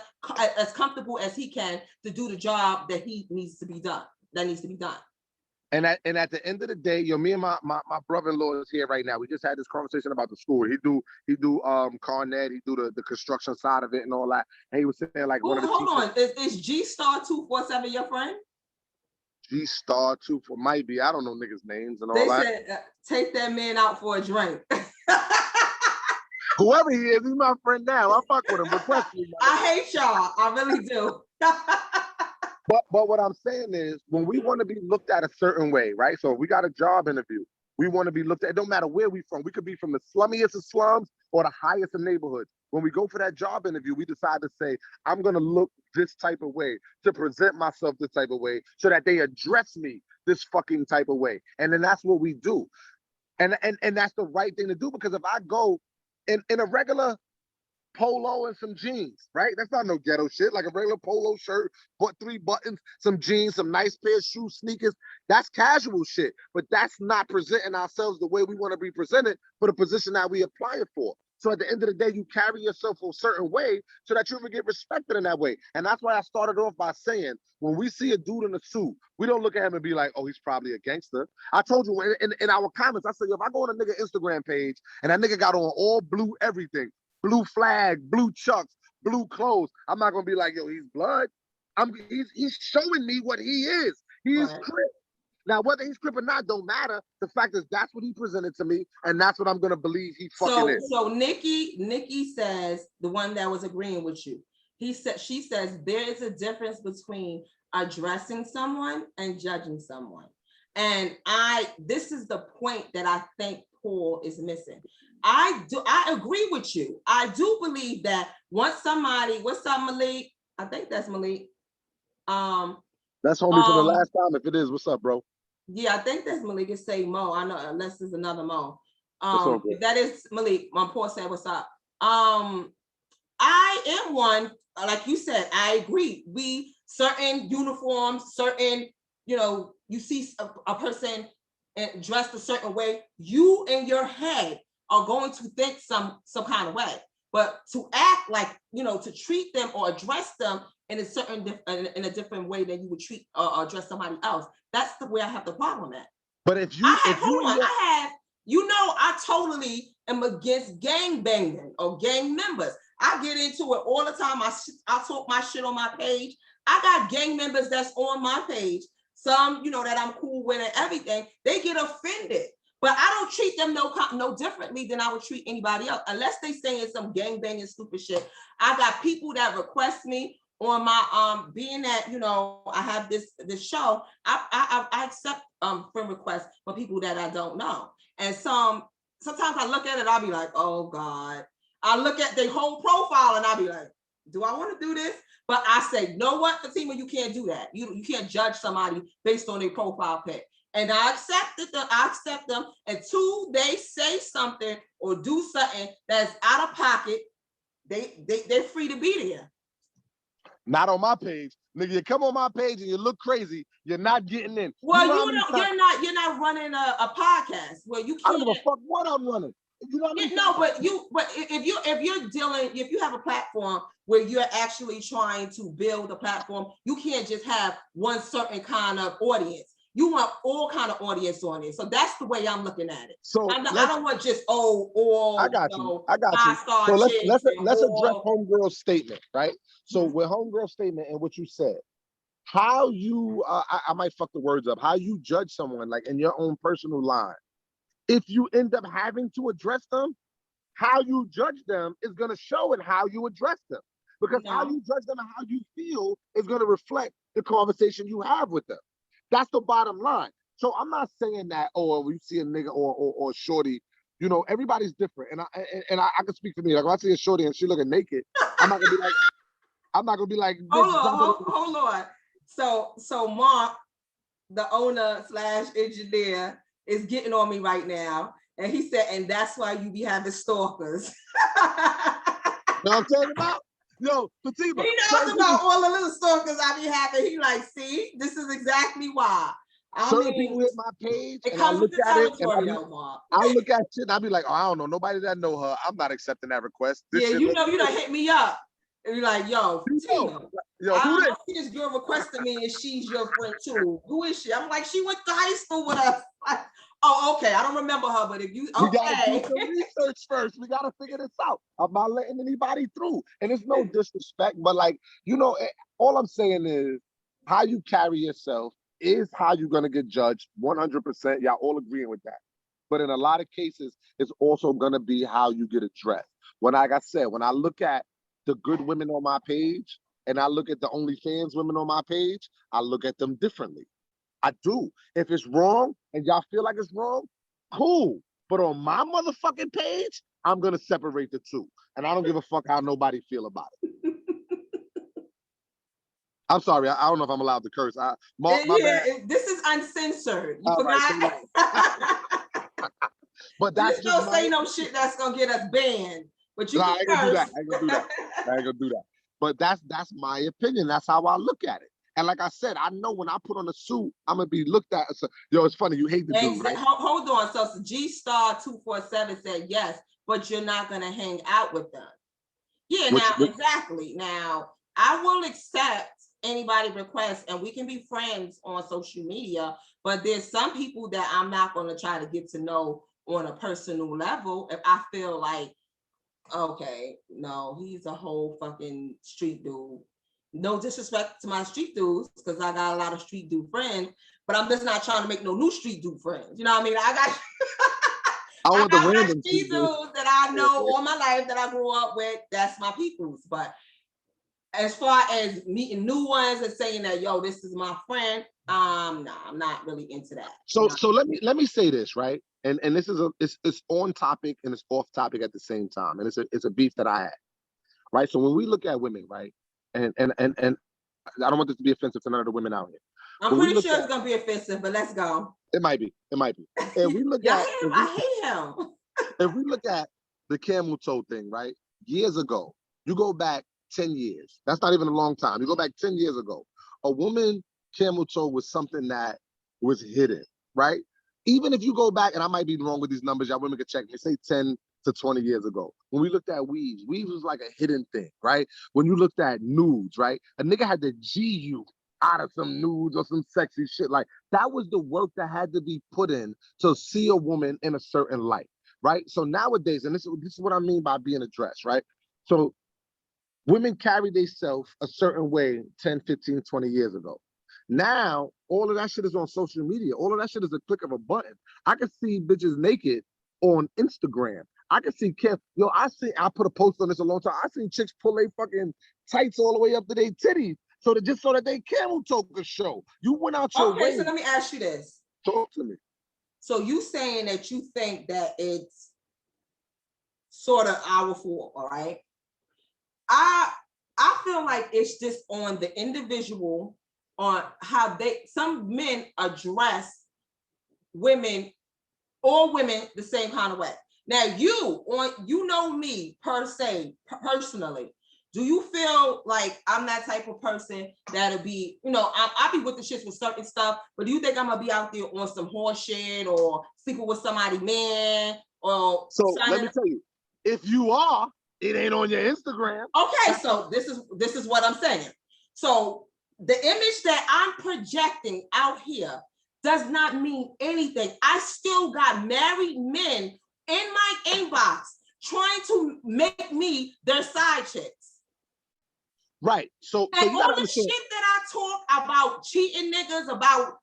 as comfortable as he can to do the job that needs to be done. And at the end of the day, me and my brother-in-law is here right now. We just had this conversation about the school. He do Carnet, he do the construction side of it and all that. And he was saying like, hold on, is G Star 247 your friend? G Star 24 might be. I don't know niggas' names and all that. They said take that man out for a drink. Whoever he is, he's my friend now. I fuck with him. Request me. I hate y'all. I really do. But what I'm saying is, when we want to be looked at a certain way, right? So if we got a job interview, we want to be looked at. It don't matter where we from. We could be from the slummiest of slums or the highest of neighborhoods. When we go for that job interview, we decide to say, I'm going to look this type of way, to present myself this type of way, so that they address me this fucking type of way. And then that's what we do. And that's the right thing to do, because if I go in a regular polo and some jeans, right? That's not no ghetto shit. Like a regular polo shirt, but 3 buttons, some jeans, some nice pair of shoes, sneakers. That's casual shit. But that's not presenting ourselves the way we want to be presented for the position that we applying for. So at the end of the day, you carry yourself a certain way so that you will get respected in that way. And that's why I started off by saying, when we see a dude in a suit, we don't look at him and be like, oh, he's probably a gangster. I told you in our comments, I said, if I go on a nigga Instagram page and that nigga got on all blue everything, blue flag, blue chucks, blue clothes, I'm not gonna be like, yo, he's blood. He's showing me what he is. He's Crip. Now, whether he's Crip or not don't matter. The fact is, that's what he presented to me, and that's what I'm gonna believe he fucking is. So Nikki says, the one that was agreeing with you, she says there is a difference between addressing someone and judging someone. And this is the point that I think Paul is missing. I agree with you. I do believe that once somebody, what's up, Malik? I think that's Malik. That's homie from the last time. If it is, what's up, bro? Yeah, I think that's Malik. It's say Mo. I know, unless there's another Mo. If that is Malik, my Paul said, what's up? I I am one, like you said, I agree. Certain uniforms, certain, you see a person dressed a certain way, you in your head are going to think some kind of way. But to act like, to treat them or address them in a different way than you would treat or address somebody else, that's the way I have the problem at. But if you, I totally am against gang banging or gang members. I get into it all the time. I talk my shit on my page. I got gang members that's on my page. Some, that I'm cool with and everything. They get offended. But I don't treat them no differently than I would treat anybody else, unless they saying some gang banging stupid shit. I got people that request me on my being that I have this show. I accept friend requests for people that I don't know, and sometimes I look at it, I'll be like, oh God. I look at their whole profile and I'll be like, do I want to do this? But I say, know what, Fatima, you can't do that. You can't judge somebody based on their profile pic. And I accept them until they say something or do something that's out of pocket. They're free to be there. Not on my page. Nigga, you come on my page and you look crazy, you're not getting in. Well, you're not running a podcast where you can't. I don't give a fuck what I'm running. But if you have a platform where you're actually trying to build a platform, you can't just have one certain kind of audience. You want all kind of audience on it. So that's the way I'm looking at it. So I don't want just I got you. So let's address Homegirl's statement, right? So with Homegirl's statement and what you said, how you I might fuck the words up, how you judge someone like in your own personal line. If you end up having to address them, how you judge them is going to show in how you address them. Because how you judge them and how you feel is going to reflect the conversation you have with them. That's the bottom line. So I'm not saying that, you see a nigga or a shorty, everybody's different. And I can speak for me. Like, when I see a shorty and she looking naked, I'm not gonna be like, hold on. So Mark, the owner / engineer, is getting on me right now. And he said, and that's why you be having stalkers. You know what I'm talking about? Yo, Fatima. He knows about all the little stalkers I be having. He like, see, this is exactly why. Certain people hit my page and I look at it and I look at shit and I be like, oh, I don't know, nobody that know her. I'm not accepting that request. You done hit me up. And you're like, yo, Tina, I see this girl requesting me and she's your friend too. Who is she? I'm like, she went to high school with us. Oh, okay. I don't remember her, but if you we gotta do some research first. We gotta figure this out. I'm not letting anybody through. And it's no disrespect, but all I'm saying is how you carry yourself is how you're gonna get judged 100%. Y'all all agreeing with that. But in a lot of cases, it's also gonna be how you get addressed. Like I said, when I look at the good women on my page and I look at the OnlyFans women on my page, I look at them differently. I do. If it's wrong and y'all feel like it's wrong, cool. But on my motherfucking page, I'm gonna separate the two. And I don't give a fuck how nobody feel about it. I'm sorry, I don't know if I'm allowed to curse. My bad. This is uncensored. You forgot? Right. But that's just don't say no shit that's gonna get us banned. But you can curse. I ain't gonna do that. But that's my opinion. That's how I look at it. And like I said, I know when I put on a suit, I'm gonna be looked at. So, it's funny, you hate the dude, right? Hold on. So G-Star247 said yes, but you're not gonna hang out with them. Yeah, exactly. Now, I will accept anybody request and we can be friends on social media, but there's some people that I'm not gonna try to get to know on a personal level if I feel like, okay, no, he's a whole fucking street dude. No disrespect to my street dudes, because I got a lot of street dude friends, but I'm just not trying to make no new street dude friends. You know what I mean? I got street dudes that I know all my life that I grew up with. That's my peoples. But as far as meeting new ones and saying that, yo, this is my friend, I'm not really into that. So let me say this, right? And this is it's on topic and it's off topic at the same time, and it's a beef that I had, right? So when we look at women, right? And I don't want this to be offensive to none of the women out here. I'm pretty sure it's gonna be offensive, but let's go. It might be. If we look I hate him. If we look at the camel toe thing, right? Years ago, You go back 10 years. That's not even a long time. You go back 10 years ago. A woman camel toe was something that was hidden, right? Even if you go back, and I might be wrong with these numbers, y'all women can check me, say 10 to 20 years ago. When we looked at weaves was like a hidden thing, right? When you looked at nudes, right? A nigga had to G you out of some nudes or some sexy shit. Like, that was the work that had to be put in to see a woman in a certain light, right? So nowadays, and this is what I mean by being addressed, right? So women carry themselves a certain way 10, 15, 20 years ago. Now, all of that shit is on social media. All of that shit is a click of a button. I can see bitches naked on Instagram. I can see I put a post on this a long time. I seen chicks pull their fucking tights all the way up to their titties so that they camel toe could show. You went out your way. Okay, so let me ask you this. Talk to me. So you saying that you think that it's sort of our fault, all right? I feel like it's just on the individual, on how some men address women, all women the same kind of way. Now you know me personally. Do you feel like I'm that type of person that'll be, I'll be with the shits with certain stuff, but do you think I'm gonna be out there on some horse shit or sleeping with somebody man or so let me tell you, if you are, it ain't on your Instagram. Okay, so this is what I'm saying. So the image that I'm projecting out here does not mean anything. I still got married men in my inbox trying to make me their side chicks. Right. So and you all the shit that I talk about cheating niggas, about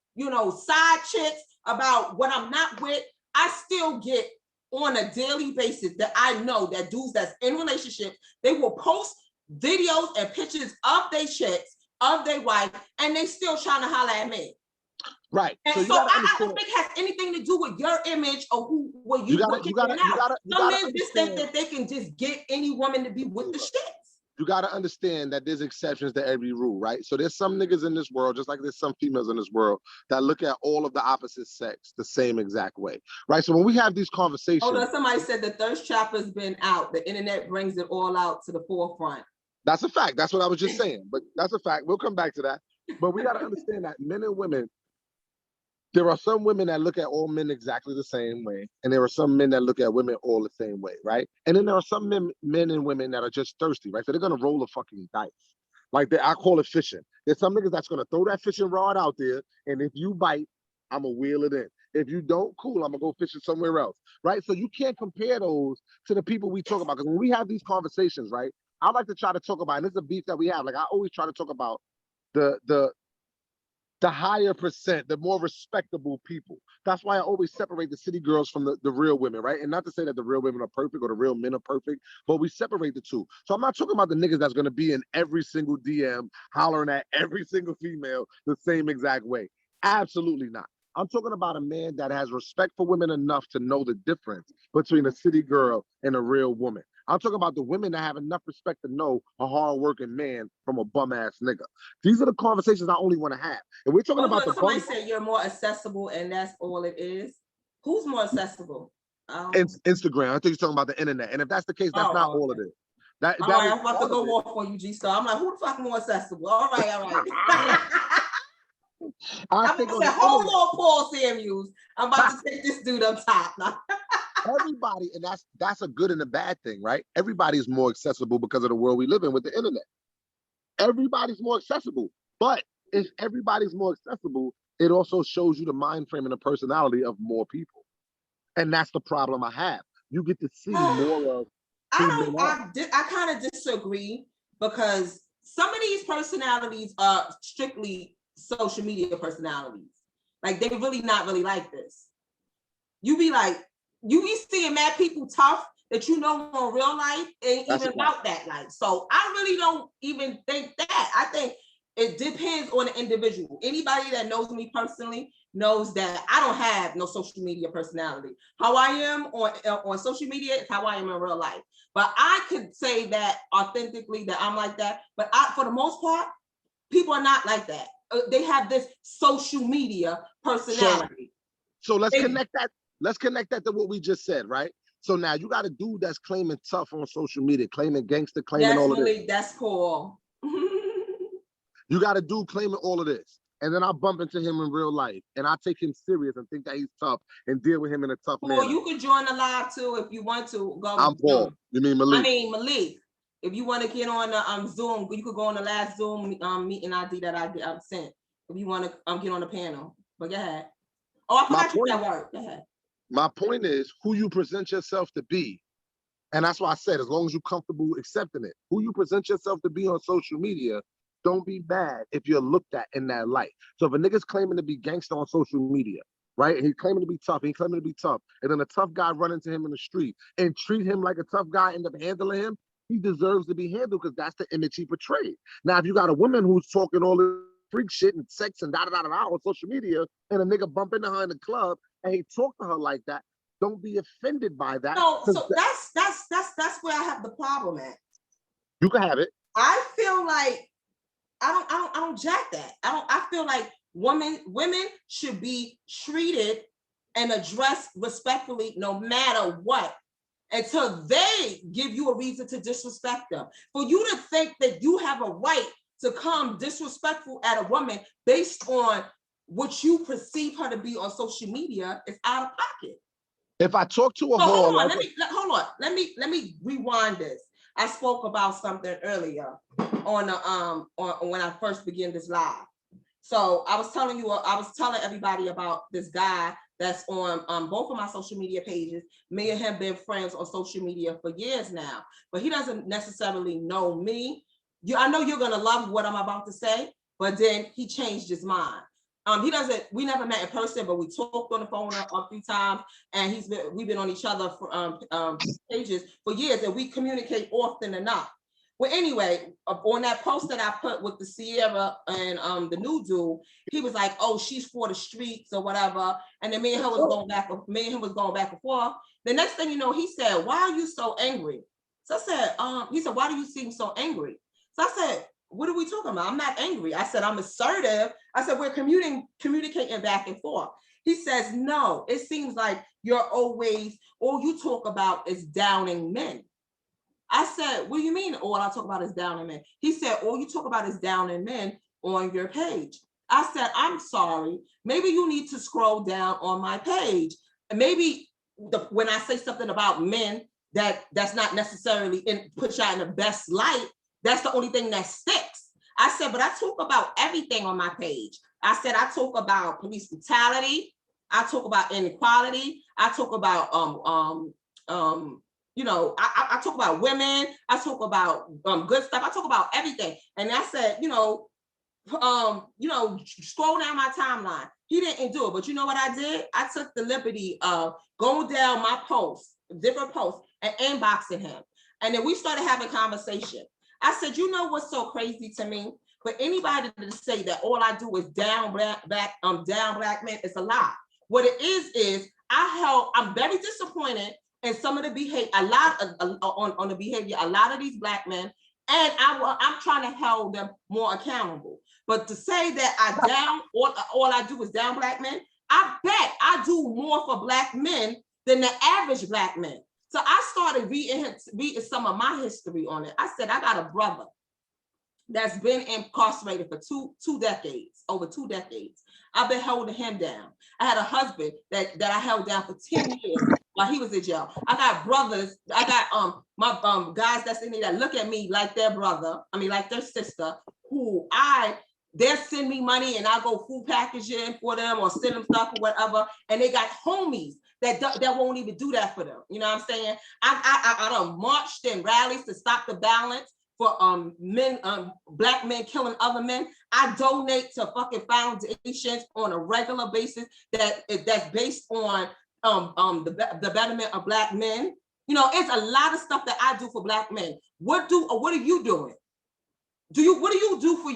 side chicks, about what I'm not with, I still get on a daily basis that I know that dudes that's in relationships, they will post videos and pictures of their chicks, of their wife, and they still trying to holler at me. Right. And so I don't think it has anything to do with your image or what you gotta Some men just think that they can just get any woman to be with the shits. You got to understand that there's exceptions to every rule, right? So there's some niggas in this world, just like there's some females in this world, that look at all of the opposite sex the same exact way, right? So when we have these conversations... Hold on, somebody said the thirst trapper's been out. The internet brings it all out to the forefront. That's a fact. That's what I was just saying. But that's a fact. We'll come back to that. But we got to understand that men and women, there are some women that look at all men exactly the same way, and there are some men that look at women all the same way, right? And then there are some men and women that are just thirsty, right? So they're gonna roll a fucking dice. Like I call it fishing. There's some niggas that's gonna throw that fishing rod out there, and if you bite, I'm gonna wheel it in. If you don't, cool, I'm gonna go fishing somewhere else, right? So you can't compare those to the people we talk about, because when we have these conversations, right, I like to try to talk about, and this is a beef that we have, like I always try to talk about the higher percent, the more respectable people. That's why I always separate the city girls from the real women, right? And not to say that the real women are perfect or the real men are perfect, but we separate the two. So I'm not talking about the niggas that's gonna be in every single DM hollering at every single female the same exact way. Absolutely not. I'm talking about a man that has respect for women enough to know the difference between a city girl and a real woman. I'm talking about the women that have enough respect to know a hard-working man from a bum-ass nigga. These are the conversations I only want to have. And we're talking about somebody said you're more accessible and that's all it is. Who's more accessible? Instagram. I think you're talking about the internet. And if that's the case, that's not all it is. All right, I'm about to go off on you, G-Star. I'm like, who the fuck more accessible? All right. I'm going to say, hold on, Paul Samuels. I'm about to take this dude up top now. Everybody, and that's a good and a bad thing, right? Everybody's more accessible because of the world we live in with the internet. Everybody's more accessible. But if everybody's more accessible, it also shows you the mind frame and the personality of more people. And that's the problem I have. You get to see more of I kind of disagree, because some of these personalities are strictly social media personalities. Like, they really not really like this. You be like, you be seeing mad people tough that in real life ain't even about that life. So I really don't even think that. I think it depends on the individual. Anybody that knows me personally knows that I don't have no social media personality. How I am on social media is how I am in real life. But I could say that authentically that I'm like that. But for the most part, people are not like that. They have this social media personality. So let's connect that. Let's connect that to what we just said, right? So now you got a dude that's claiming tough on social media, claiming gangster, claiming That's all of this. Malik, that's Paul. You got a dude claiming all of this. And then I bump into him in real life and I take him serious and think that he's tough and deal with him in a tough Paul, manner. you could join the live too if you want to. Go. I'm Paul. You mean Malik? I mean Malik. If you want to get on the Zoom, you could go on the last Zoom meeting ID that I sent. If you want to get on the panel. But go ahead. Oh, I forgot you that word. Go ahead. My point is who you present yourself to be. And that's why I said, as long as you're comfortable accepting it, who you present yourself to be on social media, don't be mad if you're looked at in that light. So if a nigga's claiming to be gangster on social media, right? And he's claiming to be tough, he's claiming to be tough, and then a tough guy run into him in the street and treat him like a tough guy, end up handling him, he deserves to be handled because that's the image he portrayed. Now, if you got a woman who's talking all this freak shit and sex and da-da-da-da on social media, and a nigga bump into her in the club and he talk to her like that, don't be offended by that. No, so that's where I have the problem at. You can have it. I feel like I don't jack that. I feel like women should be treated and addressed respectfully no matter what, until they give you a reason to disrespect them. For you to think that you have a right to come disrespectful at a woman based on what you perceive her to be on social media is out of pocket. If I talk to a whore, hold on, let me rewind this. I spoke about something earlier on when I first began this live. So I was telling everybody about this guy that's on both of my social media pages. Me and him been friends on social media for years now, but he doesn't necessarily know me. I know you're gonna love what I'm about to say, but then he changed his mind. We never met in person, but we talked on the phone a few times, and we've been on each other for pages for years, and we communicate often enough. Well, anyway, on that post that I put with the Sierra and the new dude, he was like, "Oh, she's for the streets or whatever," and then me and him was going back and forth. The next thing you know, he said, "Why are you so angry?" So I said, he said, "Why do you seem so angry?" So I said, "What are we talking about? I'm not angry." I said, "I'm assertive." I said, "We're communicating back and forth." He says, "No, it seems like all you talk about is downing men." I said, "What do you mean all I talk about is downing men?" He said, "All you talk about is downing men on your page." I said, "I'm sorry. Maybe you need to scroll down on my page. And maybe when I say something about men that's not necessarily put out in the best light, that's the only thing that sticks." I said, "But I talk about everything on my page." I said, "I talk about police brutality. I talk about inequality. I talk about I talk about women. I talk about good stuff. I talk about everything." And I said, scroll down my timeline. He didn't do it, but you know what I did? I took the liberty of going down my posts, different posts, and inboxing him. And then we started having conversation. I said, "You know what's so crazy to me? For anybody to say that all I do is down black men, it's a lie. What it is I'm very disappointed in some of the behavior, on the behavior, a lot of these black men, and I'm trying to hold them more accountable. But to say that all I do is down black men, I bet I do more for black men than the average black man." So I started reading some of my history on it. I said, I got a brother that's been incarcerated for over two decades. I've been holding him down. I had a husband that I held down for 10 years while he was in jail. I got brothers, I got my guys that's in there that look at me like their brother, like their sister, who they'll send me money and I go food packaging for them or send them stuff or whatever. And they got homies that won't even do that for them. You know what I'm saying? I done marched and rallies to stop the violence for black men killing other men. I donate to fucking foundations on a regular basis that's based on the betterment of black men. It's a lot of stuff that I do for black men. What are you doing? What do you do for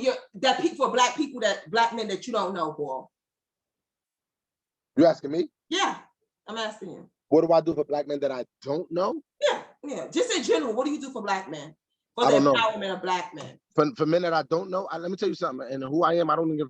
black people, black men that you don't know, Paul? You asking me? Yeah, I'm asking you. What do I do for black men that I don't know? Yeah. Just in general, what do you do for black men? For the empowerment of black men. For men that I don't know, let me tell you something. And who I am, I don't even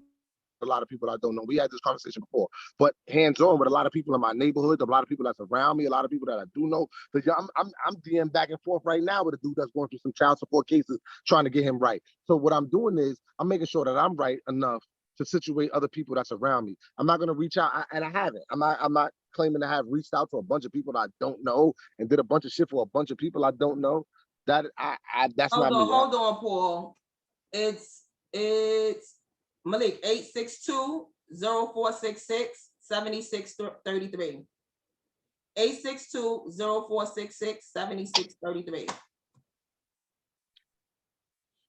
a lot of people I don't know. We had this conversation before, but hands-on with a lot of people in my neighborhood, a lot of people that's around me, a lot of people that I do know. I'm DM back and forth right now with a dude that's going through some child support cases, trying to get him right. So what I'm doing is I'm making sure that I'm right enough to situate other people that's around me. I'm not gonna reach out, and I haven't. I'm not claiming to have reached out to a bunch of people that I don't know and did a bunch of shit for a bunch of people I don't know. That's not me. Hold on, Paul. It's Malik 862-0466-7633. 862-0466-7633.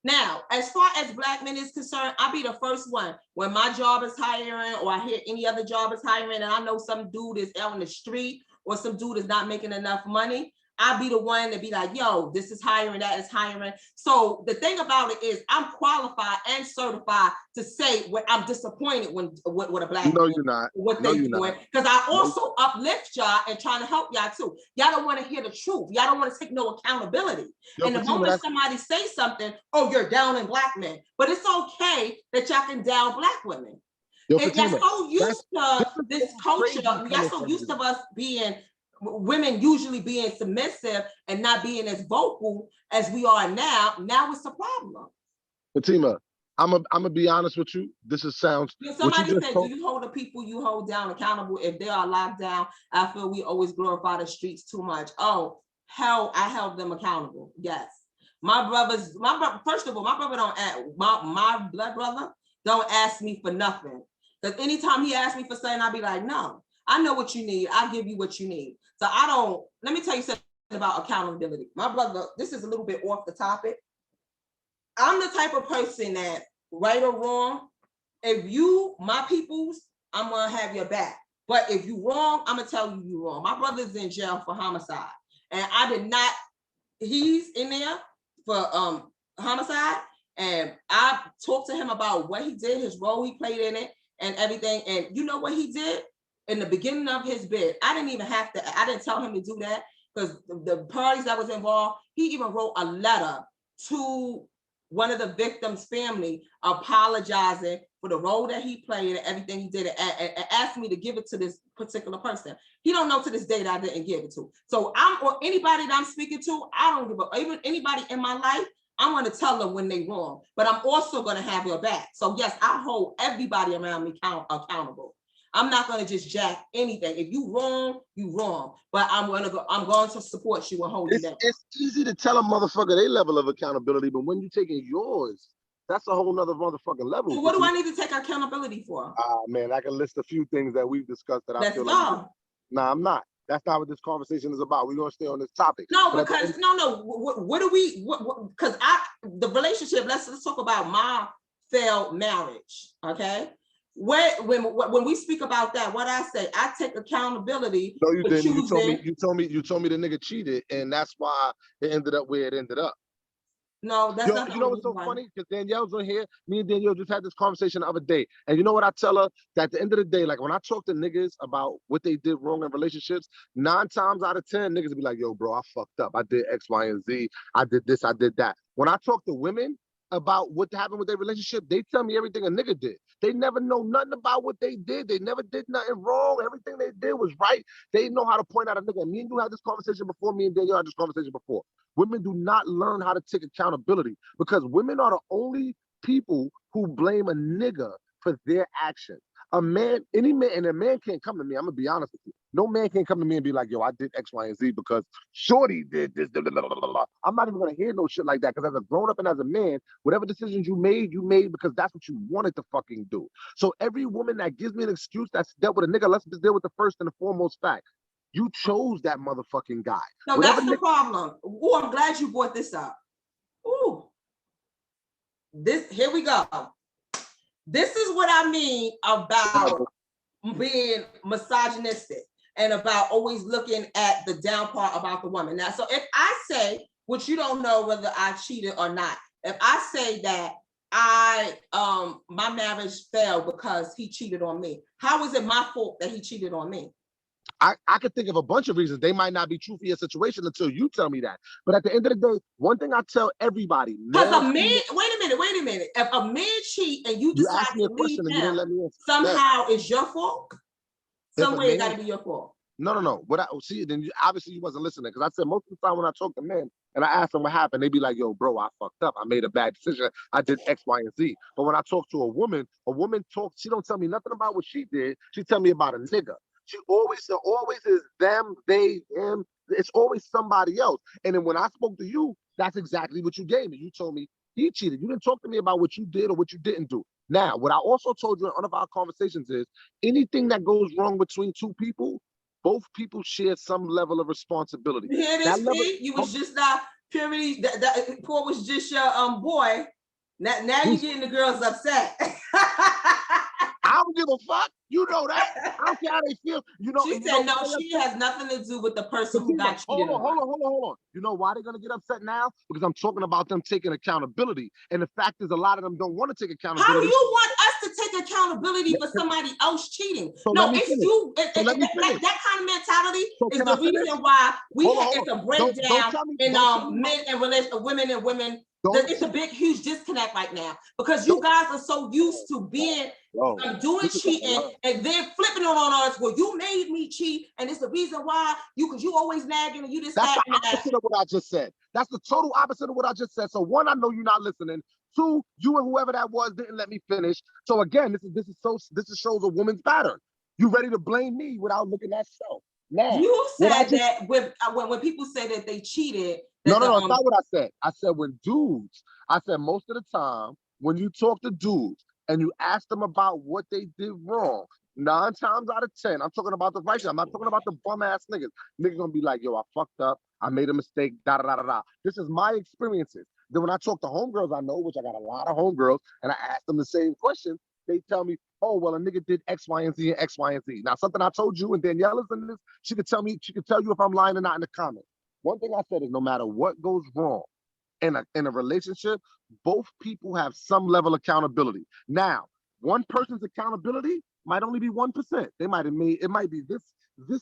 Now, as far as Black men is concerned, I'll be the first one when my job is hiring or I hear any other job is hiring and I know some dude is out on the street or some dude is not making enough money. I'll be the one to be like, yo, this is hiring, that is hiring. So the thing about it is I'm qualified and certified to say what I'm disappointed when what a Black No, man, you're not. what No, they you're doing. not. Because I also uplift y'all and trying to help y'all too. Y'all don't want to hear the truth. Y'all don't want to take no accountability. Yo, and the moment somebody say something, oh, you're down in Black men. But it's okay that y'all can down Black women. Yo, And y'all so used to this culture, y'all so used to us being women usually being submissive and not being as vocal as we are now. Now it's a problem. Fatima, I'm gonna be honest with you. This is sounds. Somebody said, do you hold the people you hold down accountable if they are locked down? I feel we always glorify the streets too much. Oh, hell, I held them accountable. Yes. My brother, first of all, my brother don't ask, my blood brother don't ask me for nothing. Because anytime he asks me for something, I'll be like, no, I know what you need. I'll give you what you need. So I don't, let me tell you something about accountability. My brother, this is a little bit off the topic. I'm the type of person that, right or wrong, if you, my peoples, I'm gonna have your back. But if you wrong, I'm gonna tell you you wrong. My brother's in jail for homicide. And I did not, he's in there for homicide. And I talked to him about what he did, his role he played in it and everything. And you know what he did? In the beginning of his bid, I didn't tell him to do that because the parties that was involved, he even wrote a letter to one of the victims' family apologizing for the role that he played and everything he did and asked me to give it to this particular person. He don't know to this day that I didn't give it to. So or anybody that I'm speaking to, I don't give a, even anybody in my life, I'm going to tell them when they wrong, but I'm also going to have your back. So yes, I hold everybody around me accountable. I'm not going to just jack anything. If you wrong, you wrong. But I'm going to support you and hold you down. It's easy to tell a motherfucker their level of accountability, but when you're taking yours, that's a whole nother motherfucking level. So what do I need to take accountability for? Man, I can list a few things that we've discussed that I feel like. Nah, I'm not. That's not what this conversation is about. We're gonna stay on this topic. No, because what do we? Because the relationship. Let's talk about my failed marriage. Okay. When we speak about that, what I say, I take accountability. No, you didn't. You told me the nigga cheated, and that's why it ended up where it ended up. No, that's not. You know what's so funny? Because Danielle's on here. Me and Danielle just had this conversation the other day, and you know what I tell her? That at the end of the day, like when I talk to niggas about what they did wrong in relationships, 9 times out of 10, niggas be like, "Yo, bro, I fucked up. I did X, Y, and Z. I did this. I did that." When I talk to women about what happened with their relationship, they tell me everything a nigga did. They never know nothing about what they did. They never did nothing wrong. Everything they did was right. They know how to point out a nigga. Me and you had this conversation before. Me and Danielle had this conversation before. Women do not learn how to take accountability because women are the only people who blame a nigga for their actions. A man, any man, and a man can't come to me. I'm gonna be honest with you. No man can come to me and be like, "Yo, I did X, Y, and Z because Shorty did this." Blah, blah, blah, blah. I'm not even gonna hear no shit like that because as a grown up and as a man, whatever decisions you made because that's what you wanted to fucking do. So every woman that gives me an excuse that's dealt with a nigga, let's just deal with the first and the foremost fact. You chose that motherfucking guy. No, that's the problem. Oh, I'm glad you brought this up. Ooh, here we go. This is what I mean about being misogynistic and about always looking at the down part about the woman. Now, so if I say, which you don't know whether I cheated or not, if I say that my marriage failed because he cheated on me, how is it my fault that he cheated on me? I could think of a bunch of reasons. They might not be true for your situation until you tell me that. But at the end of the day, one thing I tell everybody, because a man, wait a minute. If a man cheat and you decide asked me to a leave question and you didn't let him, me answer. somehow it's your fault. If Some a way it man- got to be your fault. No. What I see, then obviously you wasn't listening, because I said most of the time when I talk to men and I ask them what happened, they be like, "Yo, bro, I fucked up. I made a bad decision. I did X, Y, and Z." But when I talk to a woman talks. She don't tell me nothing about what she did. She tell me about a nigga. She always is them, they, him. It's always somebody else. And then when I spoke to you, that's exactly what you gave me. You told me he cheated. You didn't talk to me about what you did or what you didn't do. Now, what I also told you in one of our conversations is anything that goes wrong between two people, both people share some level of responsibility. You hear this, P? You was just not purity. That Paul was just your boy. Now you getting the girls upset. I don't give a fuck. You know that. I don't care how they feel. You know. She said no. She has nothing to do with the person who got cheated on. Hold on. You know why they're gonna get upset now? Because I'm talking about them taking accountability. And the fact is, a lot of them don't want to take accountability. How do you want us to take accountability for somebody else cheating? So no, it's finish. You. That kind of mentality is the reason why it's a breakdown in men and women and women. It's a big, huge disconnect right now because you guys are so used to being doing cheating and then flipping it on us. Well, you made me cheat, and it's the reason why because you always nagging and you just. That's the opposite of what I just said. That's the total opposite of what I just said. So one, I know you're not listening. Two, you and whoever that was didn't let me finish. So again, this shows a woman's pattern. You ready to blame me without looking at self. Now, you said that when people say that they cheated. No, that's not what I said. I said I said most of the time when you talk to dudes and you ask them about what they did wrong, 9 times out of 10, I'm talking about the righteous. I'm not talking about the bum ass niggas. Niggas gonna be like, yo, I fucked up. I made a mistake. Da da da da. This is my experiences. Then when I talk to homegirls I know, which I got a lot of homegirls, and I ask them the same question, they tell me, oh, well, a nigga did X, Y, and Z and X, Y, and Z. Now, something I told you, and Daniela's in this, she could tell you if I'm lying or not in the comments. One thing I said is no matter what goes wrong in a relationship, both people have some level of accountability. Now, one person's accountability might only be 1%. It might be this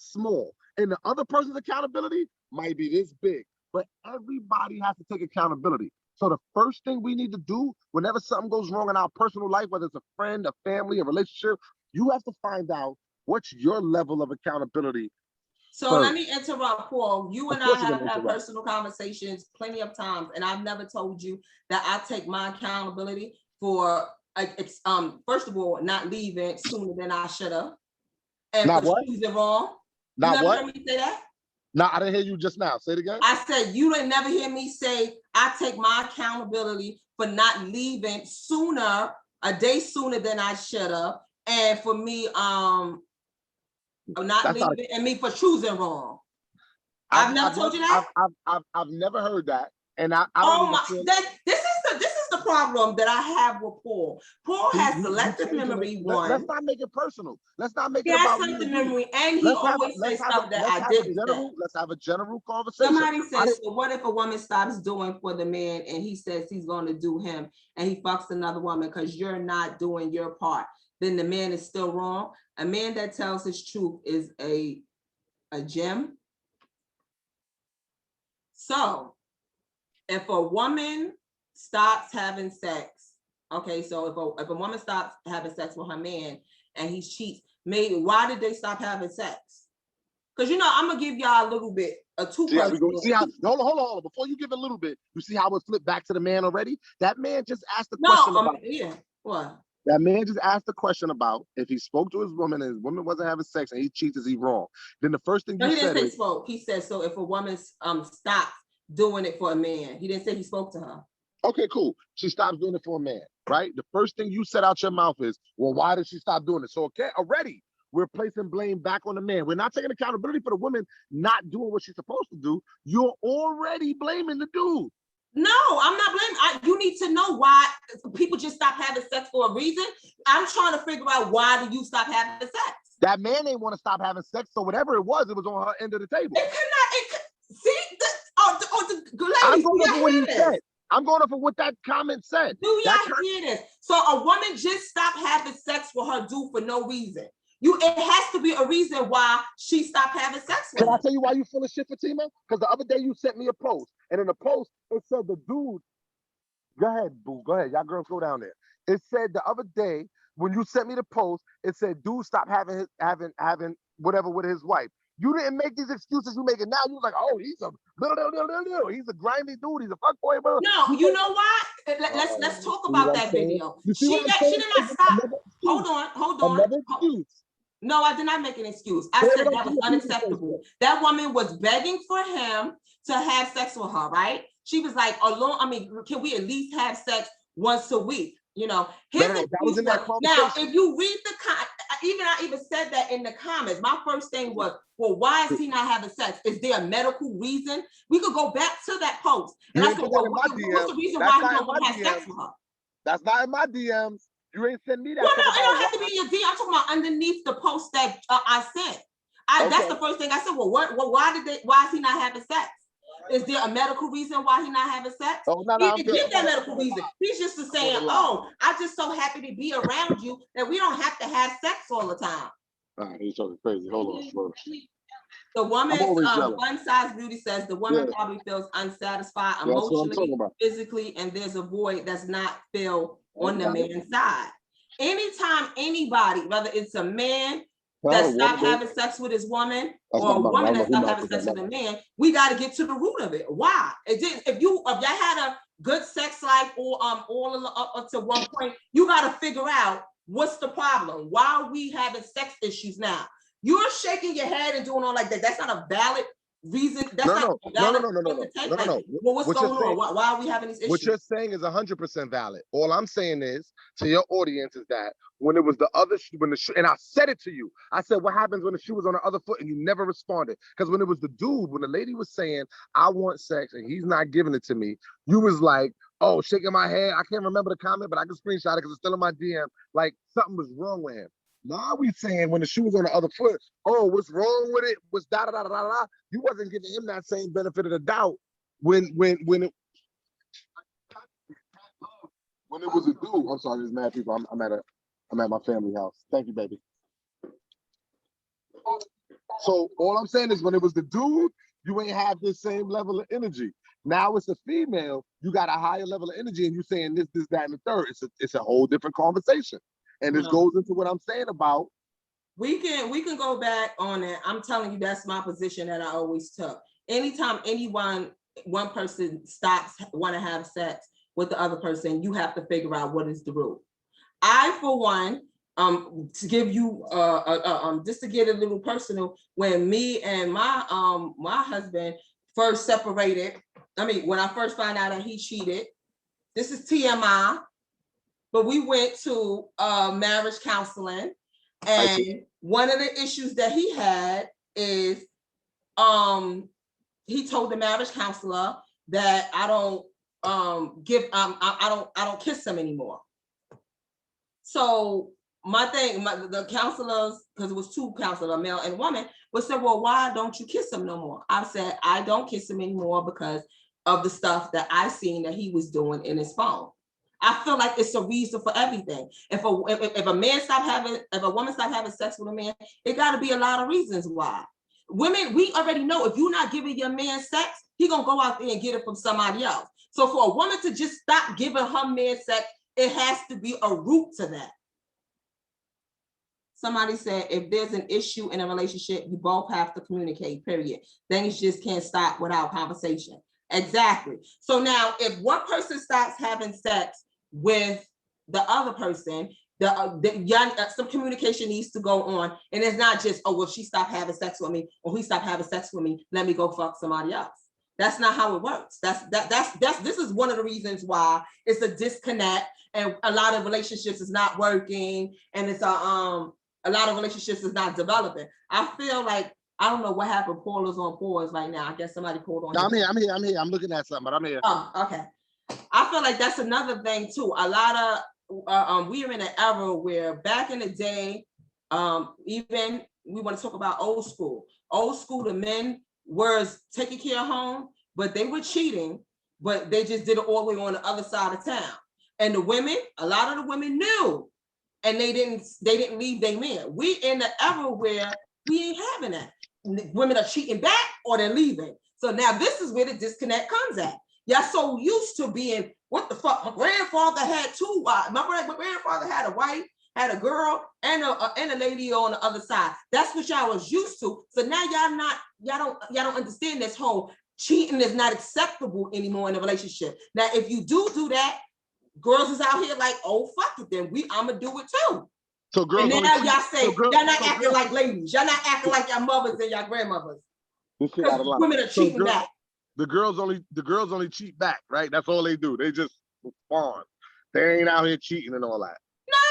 small. And the other person's accountability might be this big. But everybody has to take accountability. So the first thing we need to do whenever something goes wrong in our personal life, whether it's a friend, a family, a relationship, you have to find out what's your level of accountability. So let me interrupt, Paul. You and I have had personal conversations plenty of times, and I've never told you that I take my accountability for, first of all, not leaving sooner than I should have, and not for what? choosing wrong. Not you never what? heard me say that? No, I didn't hear you just now. Say it again. I said you didn't never hear me say I take my accountability for not leaving a day sooner than I should have, and for me, not leaving and me for choosing wrong. I've never told you that. I've never heard that, and I oh my! This is the problem that I have with Paul. Paul has selective memory. Let's not make it personal. Let's not make it about selective memory, and he always says stuff that I didn't say. Let's have a general conversation. Somebody says, "So what if a woman stops doing for the man, and he says he's going to do him, and he fucks another woman because you're not doing your part? Then the man is still wrong." A man that tells his truth is a gem. So if a woman stops having sex, okay, so if a woman stops having sex with her man and he cheats, maybe why did they stop having sex? Because I'm gonna give y'all a little bit of two questions. See how hold on. Before you give a little bit, you see how it flipped back to the man already? That man just asked the question about what? That man just asked the question about if he spoke to his woman and his woman wasn't having sex and he cheats, is he wrong? Then the first thing he didn't say spoke. He said, so if a woman stops doing it for a man, he didn't say he spoke to her. Okay, cool. She stops doing it for a man, right? The first thing you said out your mouth is, well, why did she stop doing it? So okay, already we're placing blame back on the man. We're not taking accountability for the woman not doing what she's supposed to do. You're already blaming the dude. No, I'm not blaming. You need to know why people just stop having sex for a reason. I'm trying to figure out why do you stop having sex? That man ain't want to stop having sex, so whatever it was on her end of the table. I'm going off of what he said. I'm going off of what that comment said. Do y'all hear this? So a woman just stopped having sex for her dude for no reason. It has to be a reason why she stopped having sex with Can I him. tell you why you full of shit, Fatima? Because the other day you sent me a post, and in the post it said the dude. Go ahead, boo. Go ahead. Y'all girls go down there. It said the other day when you sent me the post, it said dude stop having whatever with his wife. You didn't make these excuses you making now. You was like, oh, he's a grimy dude. He's a fuckboy. No, you know what? Let's talk about that video. You see what I'm She saying? did not stop. Another excuse. Hold on. Another excuse. No, I did not make an excuse. I said that was unacceptable. That woman was begging for him to have sex with her, right? She was like, can we at least have sex once a week? You know, That was in that conversation. Now, if you read I even said that in the comments. My first thing was, well, why is he not having sex? Is there a medical reason? We could go back to that post. And I said, well, what's the reason why he don't want to have sex with her? That's not in my DMs. You ain't send me that. No, it don't have to be in your DM. I'm talking about underneath the post that I sent. That's the first thing I said. Well, why is he not having sex? Is there a medical reason why he's not having sex? Oh, no, He didn't give that medical reason. He's just saying, oh, I'm just so happy to be around you that we don't have to have sex all the time. All right, he's talking crazy. Hold on. The woman, One Size Beauty says the woman probably feels unsatisfied emotionally, physically, and there's a void that's not filled on the man's side. Anytime anybody, whether it's a man that stopped having sex with his woman or a woman that stopped having sex with a man, we got to get to the root of it. Why? If y'all had a good sex life or all up to one point, you got to figure out what's the problem. Why are we having sex issues now? You're shaking your head and doing all like that. That's not a valid reason. That's no. Well, what's going on? Why are we having these issues? What you're saying is 100% valid. All I'm saying is to your audience is that when it was the other, and I said it to you, I said, what happens when the shoe was on the other foot, and you never responded? Because when it was the dude, when the lady was saying, I want sex and he's not giving it to me, you was like, oh, shaking my head. I can't remember the comment, but I can screenshot it because it's still in my DM. Like something was wrong with him. Now we saying when the shoe was on the other foot, oh, what's wrong with it? What's da da da da da? You wasn't giving him that same benefit of the doubt when it was a dude. I'm sorry, there's mad people. I'm at my family house. Thank you, baby. So all I'm saying is when it was the dude, you ain't have this same level of energy. Now it's a female, you got a higher level of energy, and you saying this, that, and the third. It's a whole different conversation. And this goes into what I'm saying about. We can go back on it. I'm telling you, that's my position that I always took. Anytime one person stops want to have sex with the other person, you have to figure out what is the root. I, for one, to give you just to get a little personal, when me and my husband first separated, when I first found out that he cheated, this is TMI. But we went to marriage counseling, and one of the issues that he had is he told the marriage counselor that I don't kiss him anymore. So the counselors, because it was two counselors, a male and a woman, would say, well, why don't you kiss him no more? I said, I don't kiss him anymore because of the stuff that I seen that he was doing in his phone. I feel like it's a reason for everything. If a woman stop having sex with a man, it got to be a lot of reasons why. Women, we already know if you're not giving your man sex, he gonna go out there and get it from somebody else. So for a woman to just stop giving her man sex, it has to be a root to that. Somebody said, if there's an issue in a relationship, you both have to communicate, period. Things just can't stop without conversation. Exactly. So now if one person stops having sex with the other person, some communication needs to go on. And it's not just, oh, well, she stopped having sex with me, or he stopped having sex with me, let me go fuck somebody else. That's not how it works. This is one of the reasons why it's a disconnect, and a lot of relationships is not working, and it's a lot of relationships is not developing. I feel like, I don't know what happened. Paul is on pause right now. I guess somebody pulled on. No, I'm here. I'm looking at something, but I'm here. Oh, okay. I feel like that's another thing too. A lot of we are in an era where back in the day, even we want to talk about old school. Old school, the men were taking care of home, but they were cheating, but they just did it all the way on the other side of town. And the women, a lot of the women knew and they didn't leave their man. We in the era where we ain't having that. Women are cheating back or they're leaving. So now this is where the disconnect comes at. Y'all so used to being, what the fuck? My grandfather had two wives. My grandfather had a wife, had a girl, and a lady on the other side. That's what y'all was used to. So now y'all don't understand this whole cheating is not acceptable anymore in a relationship. Now, if you do that, girls is out here like, oh fuck it, then I'ma do it too. So girls, and now y'all say y'all not acting like ladies. Y'all not acting like your mothers and your grandmothers. Women are cheating back. The girls only cheat back, right? That's all they do. They just respond. They ain't out here cheating and all that.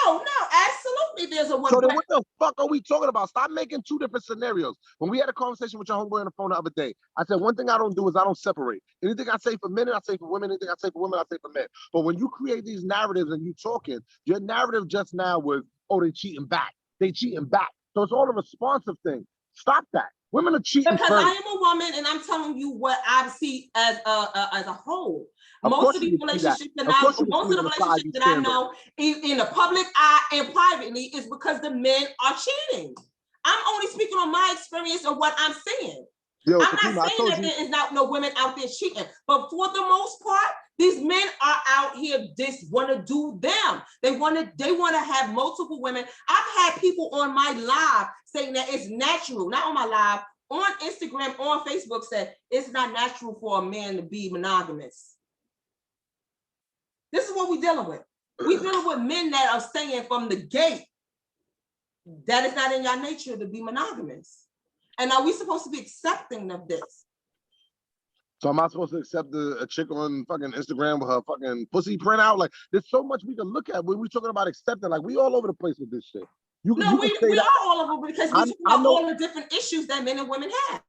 No, absolutely. There's a one. So then what the fuck are we talking about? Stop making two different scenarios. When we had a conversation with your homeboy on the phone the other day, I said one thing I don't do is I don't separate. Anything I say for men, I say for women. Anything I say for women, I say for men. But when you create these narratives and you talking, your narrative just now was, oh, they cheating back. They cheating back. So it's all a responsive thing. Stop that. Women are cheating because first. I am a woman and I'm telling you what I see as a whole. Most of these relationships that I know in the public eye and privately is because the men are cheating. I'm only speaking on my experience of what I'm seeing. Yo, I'm not saying that there is not no women out there cheating, but for the most part, these men are out here just want to do them. They want to have multiple women. I've had people on my live saying that it's natural, not on my live, on Instagram, on Facebook, said it's not natural for a man to be monogamous. This is what we're dealing with. We're dealing with men that are saying from the gate that it's not in your nature to be monogamous. And are we supposed to be accepting of this? So am I supposed to accept a chick on fucking Instagram with her fucking pussy print out? Like, there's so much we can look at when we're talking about accepting. Like, we all over the place with this shit. We are all over because we talk about all the different issues that men and women have.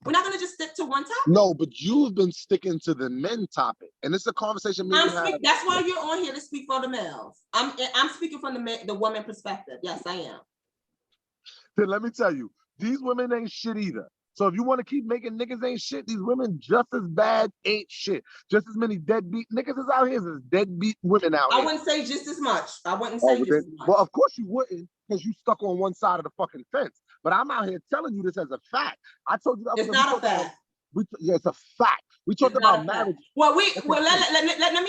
We're not going to just stick to one topic. No, but you've been sticking to the men topic, and it's a conversation. That's why you're on here to speak for the males. I'm speaking from the woman perspective. Yes, I am. Then let me tell you, these women ain't shit either. So if you want to keep making niggas ain't shit, these women just as bad ain't shit. Just as many deadbeat niggas is out here as deadbeat women out here. I wouldn't say just as much. I wouldn't say just as much. Well, of course you wouldn't, because you stuck on one side of the fucking fence. But I'm out here telling you this as a fact. I told you that. It's not a fact. Yeah, it's a fact. We talked about marriage. Well, let me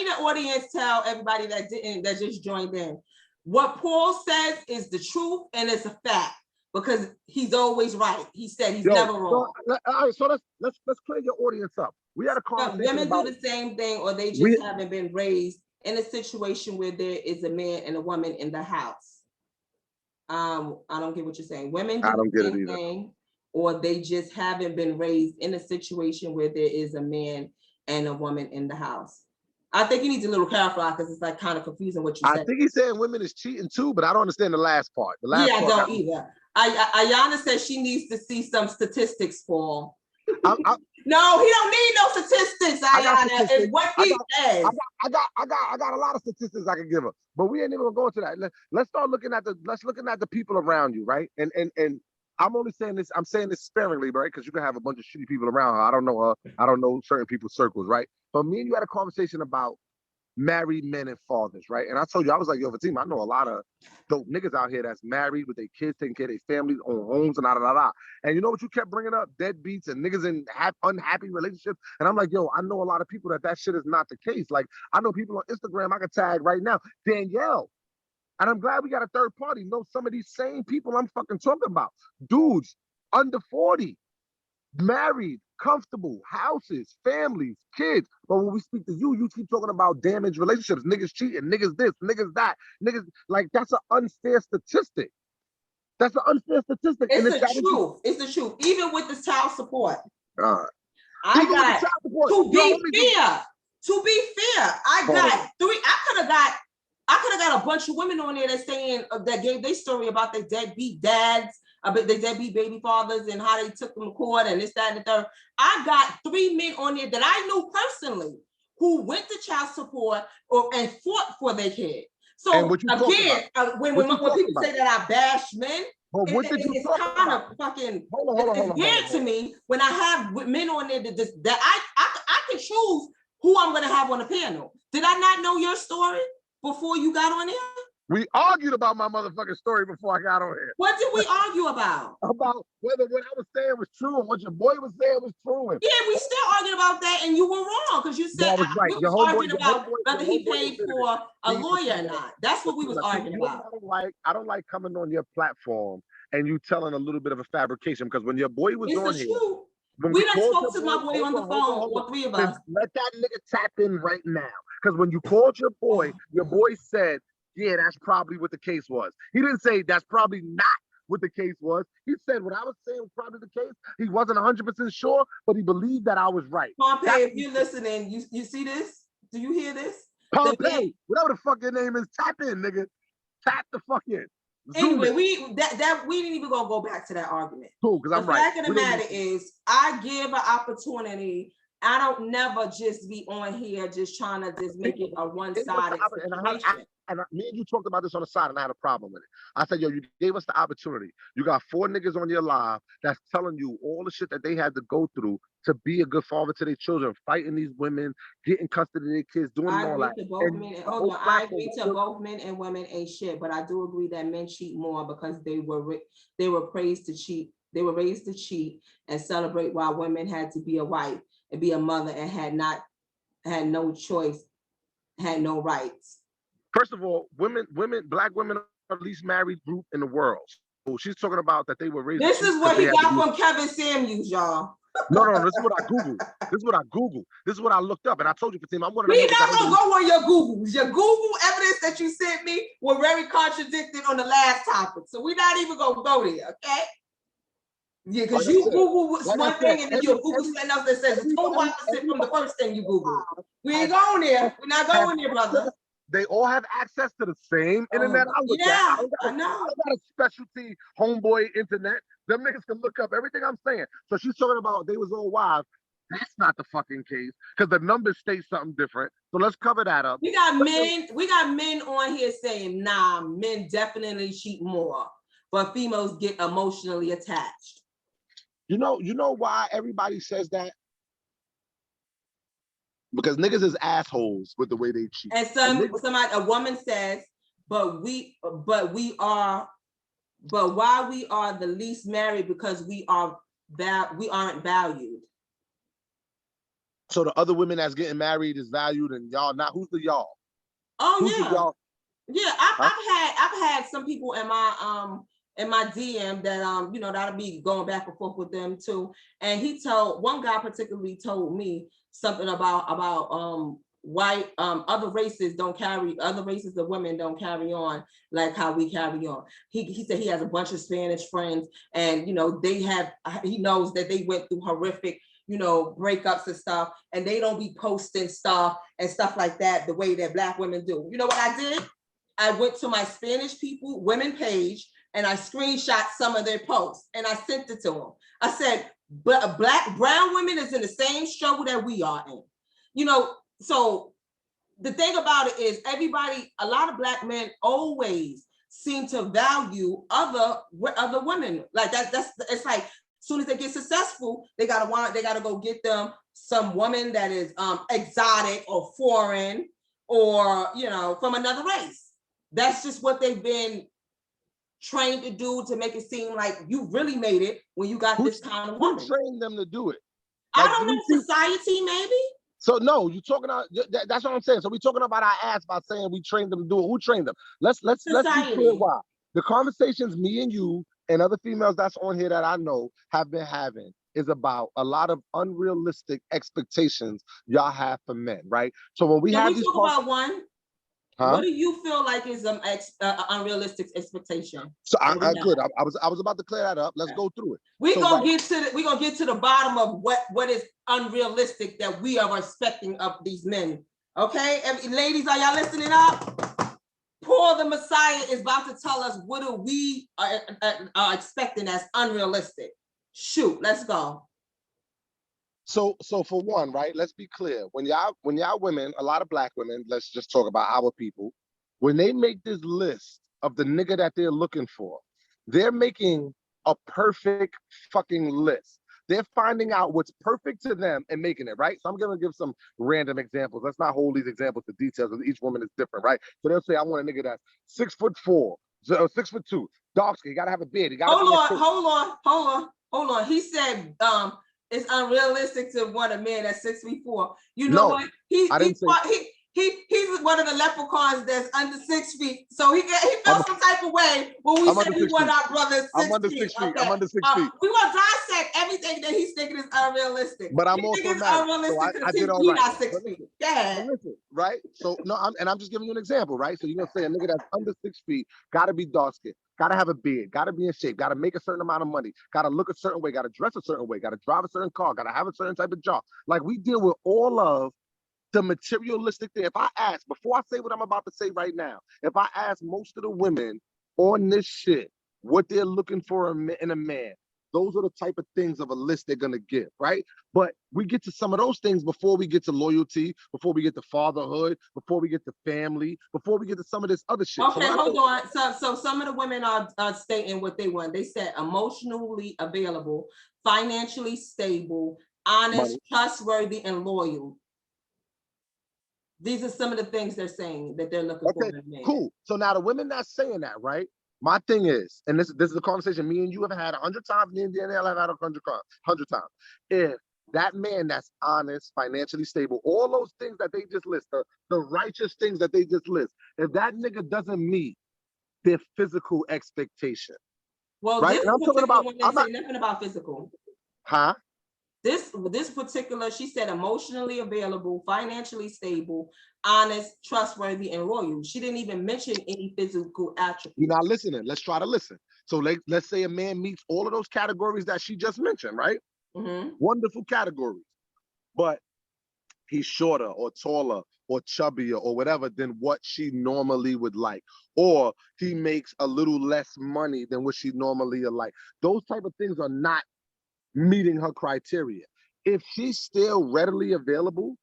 the audience tell everybody that just joined in. What Paul says is the truth and it's a fact. Because he's always right. He said he's never wrong. All right, so let's clear your audience up. We had a conversation. Women do the same thing, or they just haven't been raised in a situation where there is a man and a woman in the house. I don't get what you're saying. Women do the same thing, or they just haven't been raised in a situation where there is a man and a woman in the house. I think he needs a little clarify because it's like kind of confusing what you said. I think he's saying women is cheating too, but I don't understand the last part. I don't either. Ayana says she needs to see some statistics, Paul. No, he don't need no statistics, Ayana. It's what he says. I got a lot of statistics I can give her, but we ain't even gonna go into that. Let's start looking at the people around you, right? And I'm only saying this. I'm saying this sparingly, right? Because you can have a bunch of shitty people around her. I don't know her. I don't know certain people's circles, right? But me and you had a conversation about married men and fathers, right? And I told you, I was like, yo, Fatima, I know a lot of dope niggas out here that's married with their kids, taking care of their families, own homes, and da. And you know what you kept bringing up? Deadbeats and niggas in unhappy relationships. And I'm like, yo, I know a lot of people that shit is not the case. Like, I know people on Instagram I can tag right now, Danielle. And I'm glad we got a third party. Know some of these same people I'm fucking talking about. Dudes under 40, married, comfortable, houses, families, kids. But when we speak to you, you keep talking about damaged relationships, niggas cheating, niggas this, niggas that, niggas, like, that's an unfair statistic. That's an unfair statistic. It's the truth. It's the truth. Even with the child support. To be fair, I could have got a bunch of women on there that saying that gave their story about their deadbeat dads, about their deadbeat baby fathers and how they took them to court and this, that, and the third. I got 3 men on there that I knew personally who went to child support and fought for their kid. So again, when people say that I bash men, it's kind of fucking weird to me when I have men on there that I can choose who I'm going to have on the panel. Did I not know your story before you got on there? We argued about my motherfucking story before I got on here. What did we argue about? About whether what I was saying was true and what your boy was saying was true. Yeah, we still arguing about that, and you were wrong because you said No, I was right. we Your was homeboy, arguing about whether he homeboy paid admitted for a it. lawyer or not. That's what we was arguing about. I don't like coming on your platform and you telling a little bit of a fabrication because when your boy was on here, when we done called spoke your to my boy on the phone, all three of us. Let that nigga tap in right now. Because when you called your boy said, yeah, that's probably what the case was. He didn't say that's probably not what the case was. He said what I was saying was probably the case. He wasn't 100% sure, but he believed that I was right. Pompey, if you're listening, you see this? Do you hear this? Pompey, whatever the fuck your name is, tap in, nigga. Tap the fuck in. Anyway, we didn't even gonna go back to that argument. Cool, because I'm right. The fact of the matter is, I give an opportunity. I don't never just be on here just trying to just make it a one-sided situation. Me and you talked about this on the side, and I had a problem with it. I said, yo, you gave us the opportunity. You got 4 niggas on your live that's telling you all the shit that they had to go through to be a good father to their children, fighting these women, getting custody of their kids, doing all that. I agree to both men and women ain't shit, but I do agree that men cheat more because they were praised to cheat. They were raised to cheat and celebrate while women had to be a wife and be a mother and had no choice, had no rights. First of all, black women are the least married group in the world. So she's talking about that they were raised. This is what he got from Kevin Samuels, y'all. No, this is what I Googled. This is what I looked up. And I told you, Fatima, I'm one of We not gonna go on your Googles. Your Google evidence that you sent me were very contradicted on the last topic. So we're not even gonna go there, okay? Yeah, because you Google one thing and then you Google something else that says it's totally opposite from the first thing you Google. We ain't going there. We're not going there, brother. They all have access to the same internet I look at. I know. I got a specialty homeboy internet. Them niggas can look up everything I'm saying. So she's talking about they was all wives. That's not the fucking case because the numbers state something different. So let's cover that up. We got men on here saying, nah, men definitely cheat more, but females get emotionally attached. You know why everybody says that? Because niggas is assholes with the way they cheat. And a woman says, but why we are the least married because we aren't valued. So the other women that's getting married is valued and y'all not. Who's the y'all? Oh, who's yeah. Y'all? Yeah, I've had some people in my DM that that'll be going back and forth with them too. And one guy particularly told me something about white other races of women don't carry on like how we carry on. He said he has a bunch of Spanish friends and he knows that they went through horrific breakups and stuff, and they don't be posting stuff and stuff like that the way that Black women do. You know what I did? I went to my Spanish women page and I screenshot some of their posts and I sent it to them. I said, but brown women is in the same struggle that we are in. So the thing about it is a lot of Black men always seem to value other women. Like it's like, as soon as they get successful, they gotta go get them some woman that is exotic or foreign or from another race. That's just what they've been trained to do to make it seem like you really made it when you got this kind of woman. Who trained them to do it? Like, I don't know, society maybe. So no, you talking about that's what I'm saying. So we talking about our ass by saying we trained them to do it. Who trained them? Let's be clear why. The conversations me and you and other females that's on here that I know have been having is about a lot of unrealistic expectations y'all have for men, right? So when we have these talk about one, what do you feel like is an unrealistic expectation? So I good. I was about to clear that up. Let's go through it. We're gonna get to the bottom of what is unrealistic that we are expecting of these men. Okay, ladies, are y'all listening up? Paul the Messiah is about to tell us what we are expecting as unrealistic. Shoot, let's go. So for one, right, let's be clear. When y'all women, a lot of Black women, let's just talk about our people, when they make this list of the nigga that they're looking for, they're making a perfect fucking list. They're finding out what's perfect to them and making it, right? So I'm going to give some random examples. Let's not hold these examples to details because each woman is different, right? So they'll say, I want a nigga that's 6'4", 6'2", dark skin. You got to have a beard. You got to Hold on. He said it's unrealistic to want a man that's 6'4". You know what? I didn't say. He's one of the leprechauns that's under 6 feet. So he felt some type of way when we said we want our brothers 6 feet. I'm under 6 feet. Okay. I'm under 6 feet. We want to dissect everything that he's thinking is unrealistic. But I'm also mad. So I did all right. Not 6 feet. Yeah. Listen, right? So no, I'm just giving you an example, right? So you're gonna say a nigga that's under 6 feet, gotta be dark skinned, gotta have a beard, gotta be in shape, gotta make a certain amount of money, gotta look a certain way, gotta dress a certain way, gotta drive a certain car, gotta have a certain type of job. Like we deal with all of the materialistic thing. If I ask, before I say what I'm about to say right now, if I ask most of the women on this shit what they're looking for in a man, those are the type of things of a list they're gonna give, right? But we get to some of those things before we get to loyalty, before we get to fatherhood, before we get to family, before we get to some of this other shit. Okay, hold on. So some of the women are stating what they want. They said emotionally available, financially stable, honest, trustworthy, and loyal. These are some of the things they're saying that they're looking for in a man. Cool. So now the women that's saying that, right? My thing is, and this is a conversation me and you have had 100 times, me and Danielle have had 100 times. If that man that's honest, financially stable, all those things that they just list, the righteous things that they just list, if that nigga doesn't meet their physical expectation, well, right? This and I'm talking about, I'm not, nothing about physical. Huh? This particular, she said emotionally available, financially stable, honest, trustworthy, and loyal. She didn't even mention any physical attributes. You're not listening. Let's try to listen. So let's say a man meets all of those categories that she just mentioned, right? Mm-hmm. Wonderful categories. But he's shorter or taller or chubbier or whatever than what she normally would like. Or he makes a little less money than what she normally would like. Those type of things are not meeting her criteria. If she's still readily available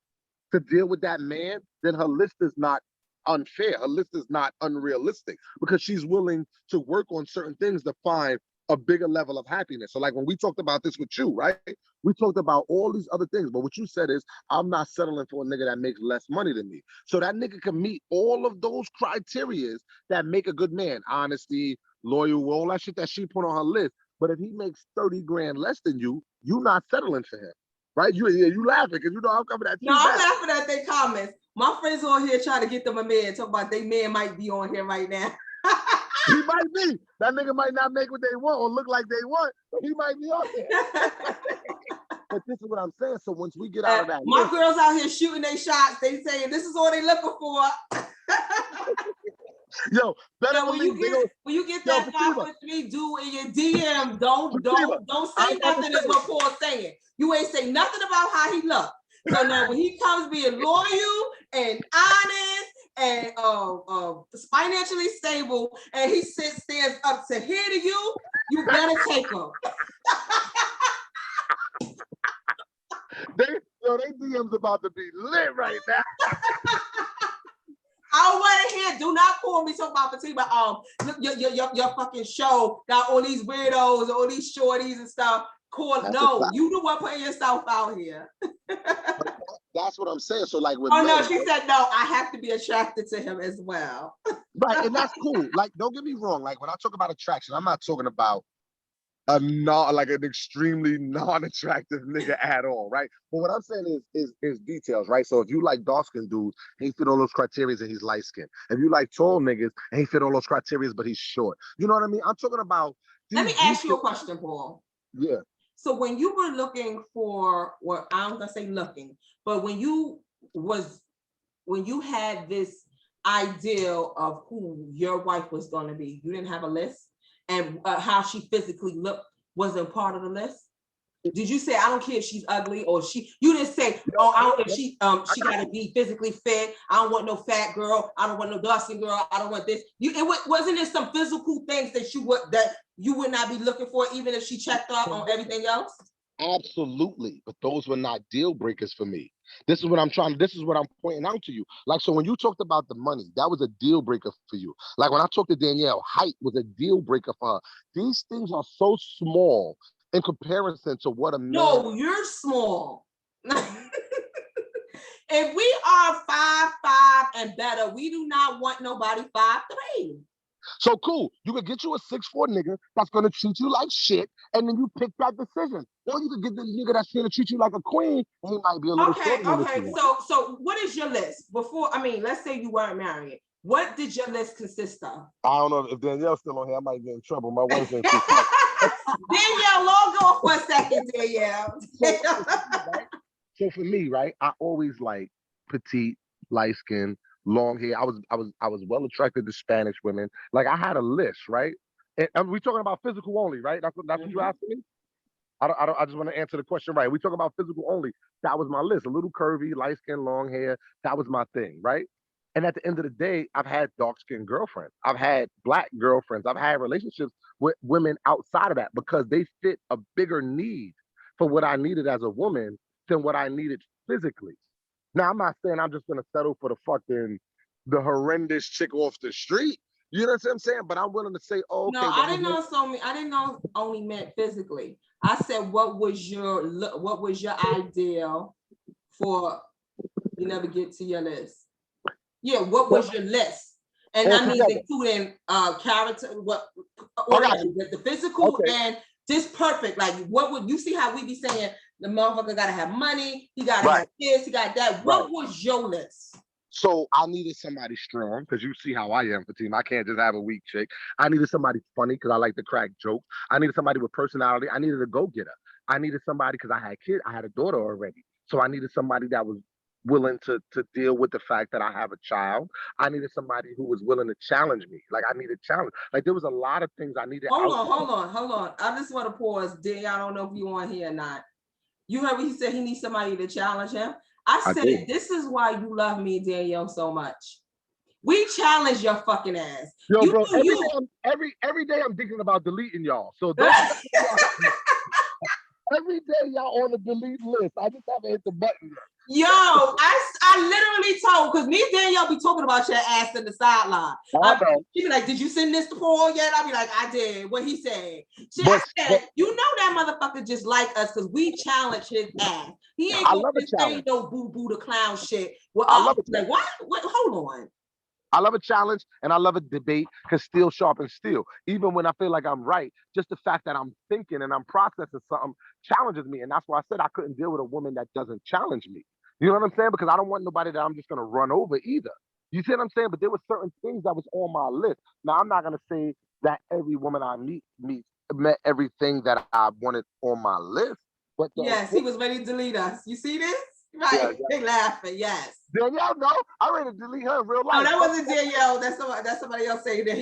to deal with that man, then her list is not unfair. Her list is not unrealistic because she's willing to work on certain things to find a bigger level of happiness. So like when we talked about this with you, right? We talked about all these other things, but what you said is, I'm not settling for a nigga that makes less money than me. So that nigga can meet all of those criterias that make a good man. Honesty, loyal, all that shit that she put on her list. But if he makes 30 grand less than you, you're not settling for him, right? You laughing because you know I'm coming at you. No, I'm laughing at their comments. My friends on here trying to get them a man, talk about they man might be on here right now. He might be. That nigga might not make what they want or look like they want, but he might be on there. But this is what I'm saying. So once we get out of that, my girls out here shooting their shots. They saying this is all they looking for. Yo, better when you get that 5'3" dude in your DM, don't say nothing is what Paul's saying. You ain't say nothing about how he look. So now when he comes being loyal and honest and financially stable, and he stands up to here to you, you better take him. They DM's about to be lit right now. I want to hear. Do not call me talking about Fatima. Your fucking show got all these weirdos, all these shorties and stuff. No, you the one putting yourself out here. That's what I'm saying. So like with no, she said no. I have to be attracted to him as well. Right, and that's cool. Like, don't get me wrong. Like when I talk about attraction, I'm not talking about an extremely non-attractive nigga at all, right? But what I'm saying is details, right? So if you like dark-skinned dudes, he fit all those criteria and he's light-skinned. If you like tall niggas, and he fit all those criteria but he's short. You know what I mean? I'm talking about. Let me ask you a question, Paul. Yeah. So when you were looking for, or I'm gonna say looking, but when you had this ideal of who your wife was gonna be, you didn't have a list, and how she physically looked wasn't part of the list. Did you say I don't care if she's ugly or you didn't say if she gotta be physically fit, I don't want no fat girl, I don't want no dark-skinned girl, I don't want this. Wasn't there some physical things that you would not be looking for even if she checked off on everything else? Absolutely, but those were not deal breakers for me. This is what I'm pointing out to you. Like, so when you talked about the money, that was a deal breaker for you. Like when I talked to Danielle, height was a deal breaker for her. These things are so small in comparison to what a man. No, you're small. If we are 5'5" and better, we do not want nobody 5'3". So cool. You could get you a 6'4" nigga that's gonna treat you like shit, and then you pick that decision. Or you could get the nigga that's gonna treat you like a queen, and he might be a little Okay, shorter. okay. So what is your list? Before, I mean, let's say you weren't married. What did your list consist of? I don't know if Danielle's still on here. I might get in trouble. My wife ain't Danielle, log on for a second, Danielle. So for me, right, I always like petite, light skin, long hair. I was well attracted to Spanish women. Like I had a list, right? And we talking about physical only, right? That's what you're asking me. I just want to answer the question right. We talking about physical only. That was my list. A little curvy, light skin, long hair. That was my thing, right? And at the end of the day, I've had dark skinned girlfriends. I've had black girlfriends. I've had relationships with women outside of that because they fit a bigger need for what I needed as a woman than what I needed physically. Now, I'm not saying I'm just gonna settle for the horrendous chick off the street. You know what I'm saying? But I'm willing to say, oh, okay. No, I didn't know I didn't know only meant physically. I said, what was your ideal for you never get to your list? Yeah, what was your list? And I mean, including character, the physical and just perfect. Like, what would you see how we be saying the motherfucker gotta have money, he gotta have this, he got that. What was your list? So I needed somebody strong because you see how I am, Fatima. I can't just have a weak chick. I needed somebody funny because I like to crack jokes. I needed somebody with personality. I needed a go-getter. I needed somebody because I had kids. I had a daughter already. So I needed somebody that was willing to deal with the fact that I have a child. I needed somebody who was willing to challenge me. Like I needed challenge. Like there was a lot of things I needed. Hold on. I just want to pause. Danielle, I don't know if you on here or not. You heard what he said? He needs somebody to challenge him. I said, this is why you love me, Danielle, so much. We challenge your fucking ass. Yo, bro, every day I'm thinking about deleting y'all. So don't every day y'all on the delete list. I just haven't hit the button yet. Yo, I literally told, because me and Danielle be talking about your ass in the sideline. She be like, did you send this to Paul yet? I'll be like, I did. What he said. I said, you know that motherfucker just like us because we challenge his ass. He ain't gonna say no boo-boo the clown shit. Well, I love it. Like, what? Hold on. I love a challenge and I love a debate because steel sharpens steel. Even when I feel like I'm right, just the fact that I'm thinking and I'm processing something challenges me. And that's why I said I couldn't deal with a woman that doesn't challenge me. You know what I'm saying? Because I don't want nobody that I'm just going to run over either. You see what I'm saying? But there were certain things that was on my list. Now, I'm not going to say that every woman I met everything that I wanted on my list. But yes, he was ready to delete us. You see this? Right, they laughing. Yes. Danielle, no, I'm ready to delete her in real life. No, that wasn't Danielle. That's somebody else saying that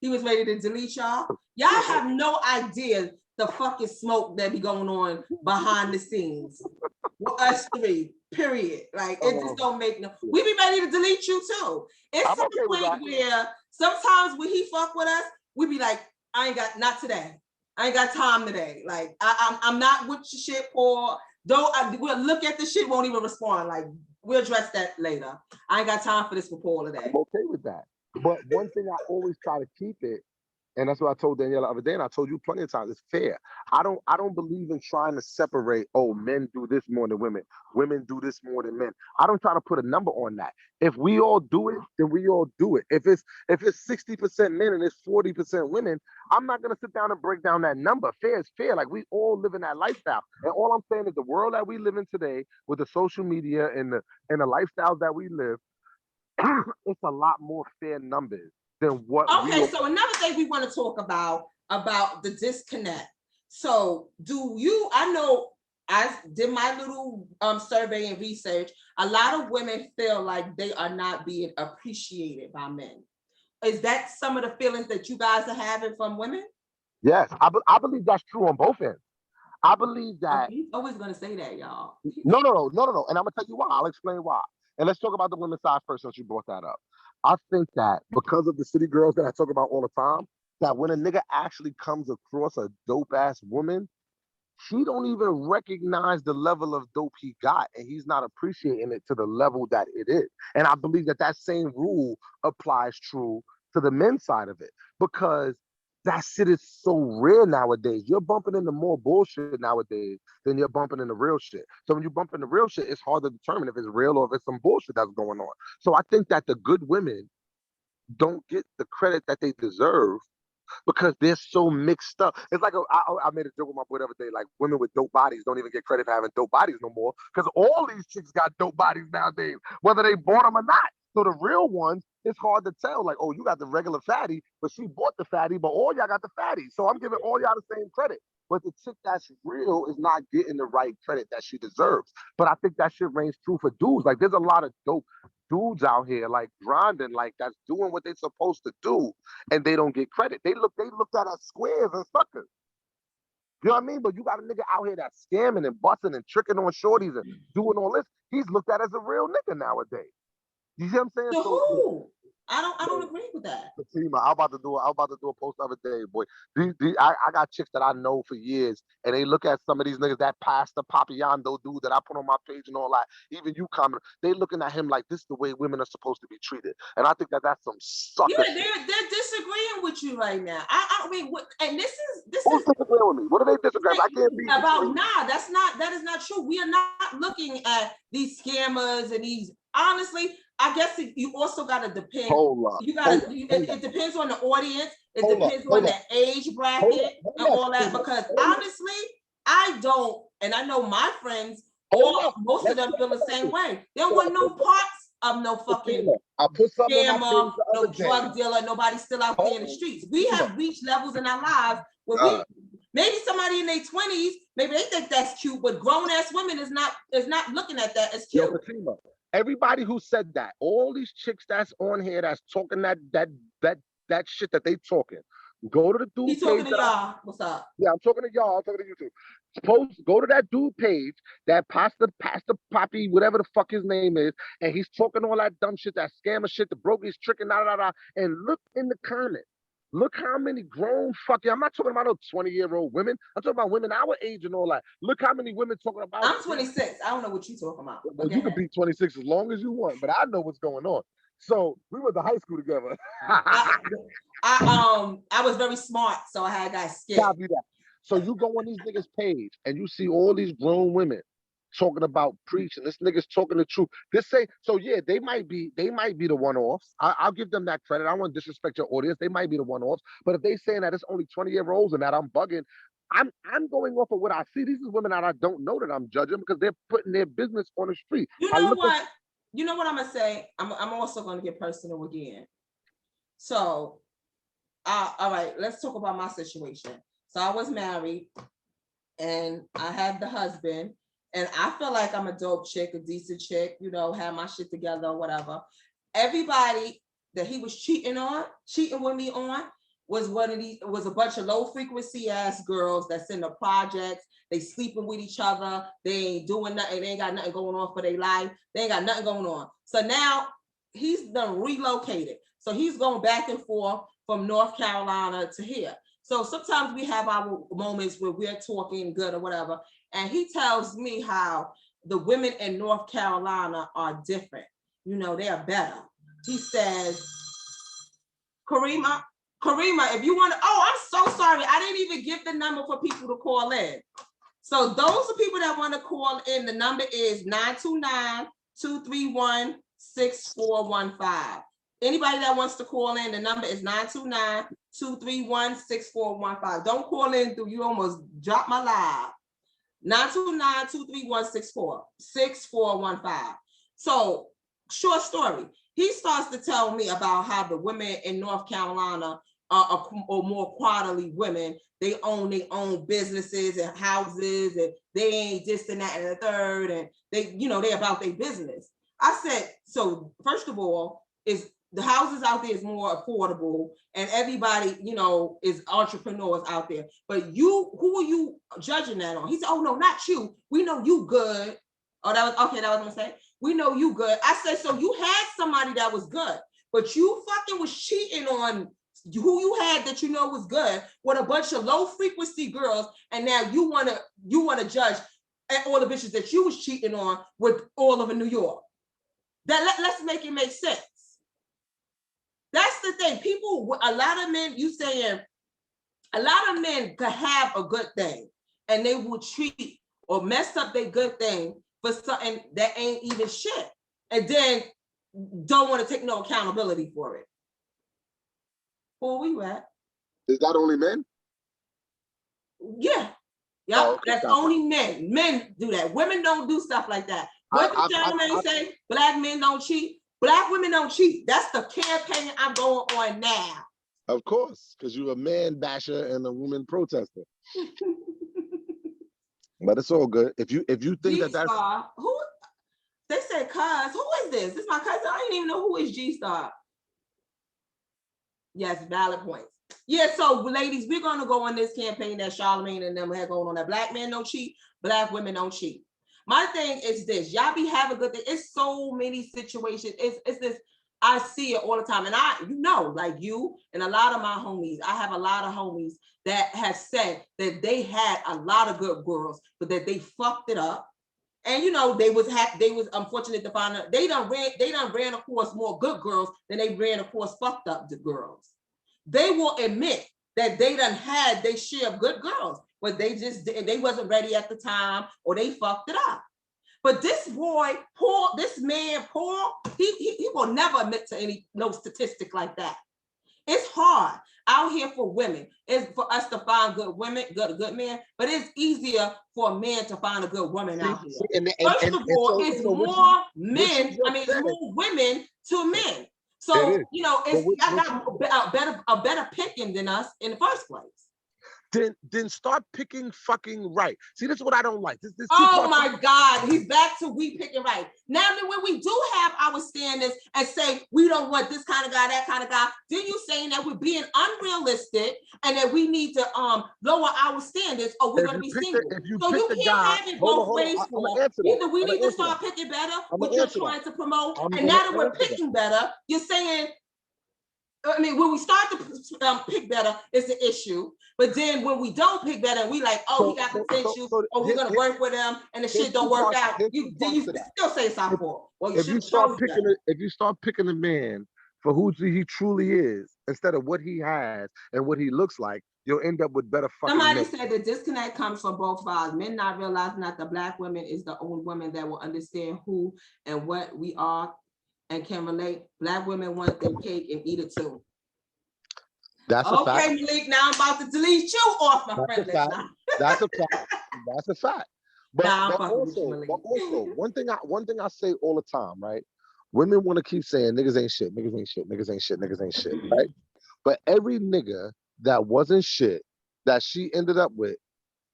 he was ready to delete y'all. Y'all have no idea the fucking smoke that be going on behind the scenes. With us three, period. Like it just don't make no. We be ready to delete you too. It's to the point where sometimes when he fuck with us, we be like, not today. I ain't got time today. Like I'm not with your shit, Paul. We'll look at the shit, won't even respond. Like, we'll address that later. I ain't got time for this for Paul today. I'm okay with that. But one thing I always try to keep it, and that's what I told Danielle the other day, and I told you plenty of times, it's fair. I don't believe in trying to separate, men do this more than women do this more than men. I don't try to put a number on that. If we all do it, then we all do it. If it's 60% men and it's 40% women, I'm not gonna sit down and break down that number. Fair is fair. Like we all live in that lifestyle. And all I'm saying is the world that we live in today, with the social media and the lifestyles that we live, it's a lot more fair numbers than what. Okay, so another thing we want to talk about the disconnect. So I know I did my little survey and research. A lot of women feel like they are not being appreciated by men. Is that some of the feelings that you guys are having from women? Yes, I believe that's true on both ends. I believe that. He's always going to say that, y'all. No. And I'm going to tell you why. I'll explain why. And let's talk about the women's side first since you brought that up. I think that because of the city girls that I talk about all the time, that when a nigga actually comes across a dope-ass woman, he don't even recognize the level of dope he got, and he's not appreciating it to the level that it is. And I believe that same rule applies true to the men's side of it, because that shit is so rare nowadays. You're bumping into more bullshit nowadays than you're bumping into real shit. So when you bump into real shit, it's hard to determine if it's real or if it's some bullshit that's going on. So I think that the good women don't get the credit that they deserve because they're so mixed up. It's like I made a joke with my boy the other day, like women with dope bodies don't even get credit for having dope bodies no more because all these chicks got dope bodies nowadays, whether they bought them or not. So the real ones, it's hard to tell. Like, oh, you got the regular fatty, but she bought the fatty, but all y'all got the fatty. So I'm giving all y'all the same credit. But the chick that's real is not getting the right credit that she deserves. But I think that shit reigns true for dudes. Like, there's a lot of dope dudes out here, like grinding, like that's doing what they're supposed to do, and they don't get credit. They looked at as squares and suckers. You know what I mean? But you got a nigga out here that's scamming and busting and tricking on shorties and doing all this. He's looked at as a real nigga nowadays. You see what I'm saying? To who? I don't agree with that. Fatima, I was about to do a post the other day, boy. I got chicks that I know for years, and they look at some of these niggas, that Pastor Papiando dude that I put on my page and all that. Even you comment, they looking at him like this is the way women are supposed to be treated, and I think that that's some sucker. Yeah, shit. they're disagreeing with you right now. I mean, and this Who's is disagreeing with me? What are they disagreeing? I can't read about. Nah, that is not true. We are not looking at these scammers and these. Honestly, I guess you also got to depend. You got to. It depends on the audience. It depends on the age bracket and all that. Because honestly, I don't, and I know my friends, most of them feel the same way. They don't want no parts of no fucking scammer, no drug dealer, nobody still out there in the streets. We have reached levels in our lives where we maybe somebody in their 20s, maybe they think that's cute, but grown ass women is not looking at that as cute. Yo, everybody who said that, all these chicks that's on here that's talking that shit that they talking. Go to the dude He's talking to y'all. What's up? Yeah, I'm talking to y'all. I'm talking to you too. Go to that dude page, that Pastor Poppy, whatever the fuck his name is, and he's talking all that dumb shit, that scammer shit, the brokies tricking, and look in the comments. Look how many grown fucking, I'm not talking about no 20-year-old women. I'm talking about women our age and all that. Look how many women talking about. I'm 26. I don't know what you're talking about. Well, you can be 26 as long as you want, but I know what's going on. So we went to high school together. I was very smart, so I had got scared. Copy that. So you go on these niggas' page and you see all these grown women talking about preaching. This nigga's talking the truth. Yeah, they might be the one-offs. I'll give them that credit. I don't want to disrespect your audience. They might be the one-offs. But if they saying that it's only 20-year-olds and that I'm bugging, I'm going off of what I see. These are women that I don't know that I'm judging because they're putting their business on the street. You know what? You know what I'm gonna say? I'm also gonna get personal again. So, all right, let's talk about my situation. So I was married, and I had the husband, and I feel like I'm a dope chick, a decent chick, have my shit together or whatever. Everybody that he was cheating with me on, was a bunch of low frequency ass girls that's in the projects. They sleeping with each other. They ain't doing nothing. They ain't got nothing going on for their life. They ain't got nothing going on. So now he's done relocated. So he's going back and forth from North Carolina to here. So sometimes we have our moments where we're talking good or whatever. And he tells me how the women in North Carolina are different. They are better. He says, Karima, if you want to, I'm so sorry. I didn't even give the number for people to call in. So those are people that want to call in. The number is 929-231-6415. Anybody that wants to call in, the number is 929-231-6415. Don't call in through, you almost dropped my live. 929-231-6415. So, short story. He starts to tell me about how the women in North Carolina are more quarterly women. They own their own businesses and houses, and they ain't this and that and the third, and they about their business. I said, so first of all, is the houses out there is more affordable, and everybody, is entrepreneurs out there. But who are you judging that on? He said, oh no, not you. We know you good. Oh, that was okay. That was what I'm saying. We know you good. I said, so you had somebody that was good, but you fucking was cheating on who you had that was good with a bunch of low frequency girls, and now you wanna judge at all the bitches that you was cheating on with all over New York. Let's make it make sense. That's the thing. People, a lot of men, you saying A lot of men could have a good thing and they will cheat or mess up their good thing for something that ain't even shit. And then don't want to take no accountability for it. Who are we at? Is that only men? Yeah. Yep, Oh, okay, that's only men. Men do that. Women don't do stuff like that. What the gentleman say? Black men don't cheat. Black women don't cheat. That's the campaign I'm going on now. Of course, because you're a man basher and a woman protester. But it's all good. If you think that that's who they said, cuz who is this? This is my cousin. I didn't even know who is G-Star. Yes, valid points. Yeah, so ladies, we're gonna go on this campaign that Charlamagne and them had going on. That black men don't cheat, black women don't cheat. My thing is this: y'all be having good thing. It's so many situations. It's this. I see it all the time, and like you and a lot of my homies. I have a lot of homies that have said that they had a lot of good girls, but that they fucked it up. And they was unfortunate to find out they done ran across more good girls than they ran across fucked up girls. They will admit that they done had their share of good girls, but they wasn't ready at the time or they fucked it up. But this boy, Paul, he will never admit to no statistic like that. It's hard out here for women. It's for us to find good women, good men, but it's easier for a man to find a good woman out here. First of all, it's more men. It's more women to men. So y'all got a better picking than us in the first place. Then start picking fucking right. See, this is what I don't like. This oh my God, he's back to we picking right. Now that when we do have our standards and say we don't want this kind of guy, that kind of guy, then you saying that we're being unrealistic and that we need to lower our standards or we're gonna be single. So you can't have it both ways. Either we need to start picking better, which you're trying to promote, and now that we're picking better, you're saying. When we start to pick better, it's an issue. But then when we don't pick better, and we like, he got potential, or we're gonna work with him, and the shit don't work out. You still say it's our fault. Well, if you start picking a man for who he truly is instead of what he has and what he looks like, you'll end up with better fucking men. Somebody said the disconnect comes from both sides. Men not realizing that the black woman is the only woman that will understand who and what we are and can relate. Black women want their cake and eat it too. That's a fact. Okay, Malik, now I'm about to delete you off my friend list. That's a fact. That's a fact. But also, one thing I say all the time, right? Women want to keep saying niggas ain't shit, niggas ain't shit, niggas ain't shit, niggas ain't shit, right? But every nigga that wasn't shit that she ended up with,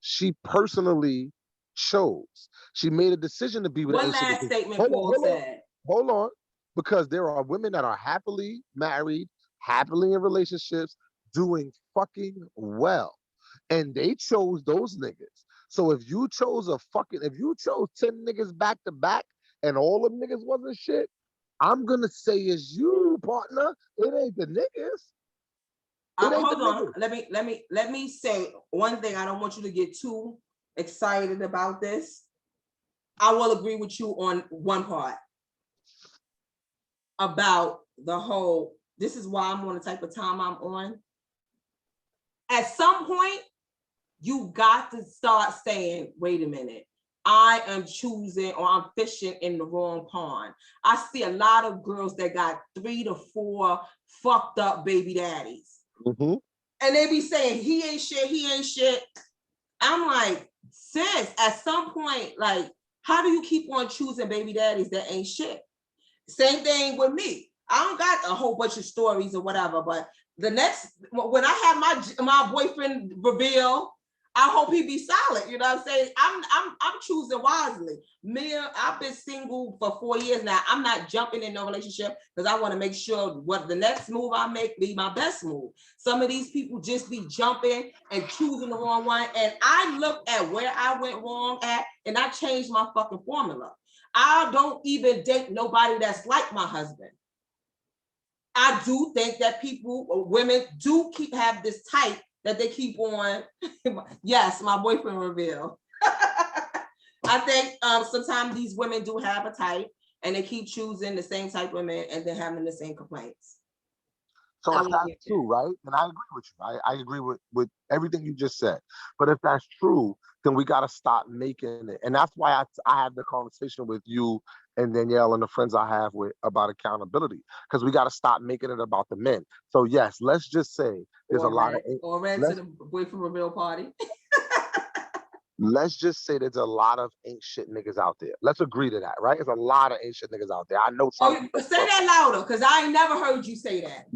she personally chose. She made a decision to be with. One last statement Paul said. Hold on. Because there are women that are happily married, happily in relationships, doing fucking well. And they chose those niggas. So if you chose 10 niggas back to back and all them niggas wasn't shit, I'm gonna say it's you, partner. It ain't the niggas. Hold on. Let me say one thing. I don't want you to get too excited about this. I will agree with you on one part. About the whole, this is why I'm on the type of time I'm on. At some point, you got to start saying, wait a minute, I am choosing or I'm fishing in the wrong pond. I see a lot of girls that got 3 to 4 fucked up baby daddies. Mm-hmm. And they be saying, he ain't shit. I'm like, sis, at some point, like, how do you keep on choosing baby daddies that ain't shit? Same thing with me. I don't got a whole bunch of stories or whatever, but when I have my boyfriend reveal, I hope he be solid. You know what I'm saying? I'm choosing wisely. Me, I've been single for 4 years now. I'm not jumping in no relationship because I want to make sure what the next move I make be my best move. Some of these people just be jumping and choosing the wrong one. And I look at where I went wrong at, and I changed my fucking formula. I don't even date nobody that's like my husband. I do think that women do have this type that they keep on. Yes, my boyfriend reveal. I think sometimes these women do have a type and they keep choosing the same type of men and then having the same complaints. So I if will that's get true, right, then I agree with you. I agree with everything you just said. But if that's true, then we got to stop making it. And that's why I had the conversation with you and Danielle and the friends I have with about accountability, because we got to stop making it about the men. So yes, let's just say there's a lot of or red to the boyfriend reveal party. let's just say there's a lot of ain't shit niggas out there. Let's agree to that, right? There's a lot of ain't shit niggas out there. I know some. Oh, say that louder, because I ain't never heard you say that.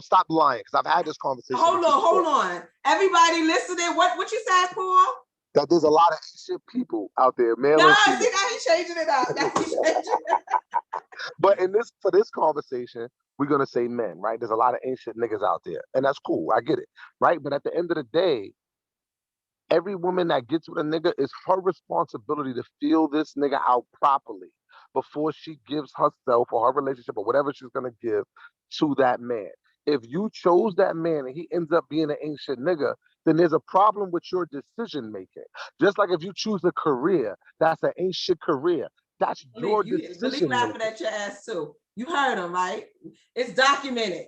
Stop lying, because I've had this conversation. Hold on. Everybody listening, what you said, Paul? That there's a lot of ain't shit people out there, male No, and see, female. now he's changing it up. Now he's changing it up. But for this conversation, we're gonna say men, right? There's a lot of ain't shit niggas out there, and that's cool. I get it, right? But at the end of the day, every woman that gets with a nigga, is her responsibility to feel this nigga out properly before she gives herself or her relationship or whatever she's gonna give to that man. If you chose that man and he ends up being an ancient nigga, then there's a problem with your decision making. Just like if you choose a career that's an ancient career, that's your decision. Believe laughing at your ass too. You heard him, right? It's documented.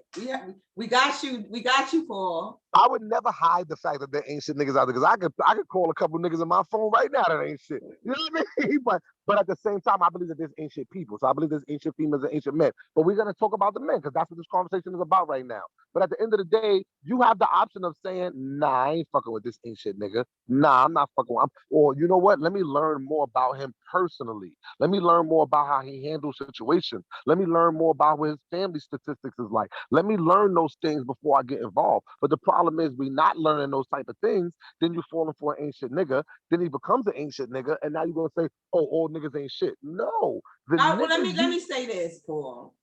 We got you, Paul. I would never hide the fact that there ain't shit niggas out there, because I could call a couple niggas in my phone right now that ain't shit. You know what I mean? But at the same time, I believe that there's ancient people. So I believe there's ancient females and ancient men. But we're gonna talk about the men, because that's what this conversation is about right now. But at the end of the day, you have the option of saying, nah, I ain't fucking with this ancient nigga. Nah, I'm not fucking with him. Or you know what? Let me learn more about him personally. Let me learn more about how he handles situations. Let me learn more about what his family statistics is like. Let me learn those things before I get involved. But the problem is we not learning those type of things. Then you falling for an ancient nigga. Then he becomes an ancient nigga, and now you're gonna say, "Oh, all niggas ain't shit." No. Well, let me say this, Paul.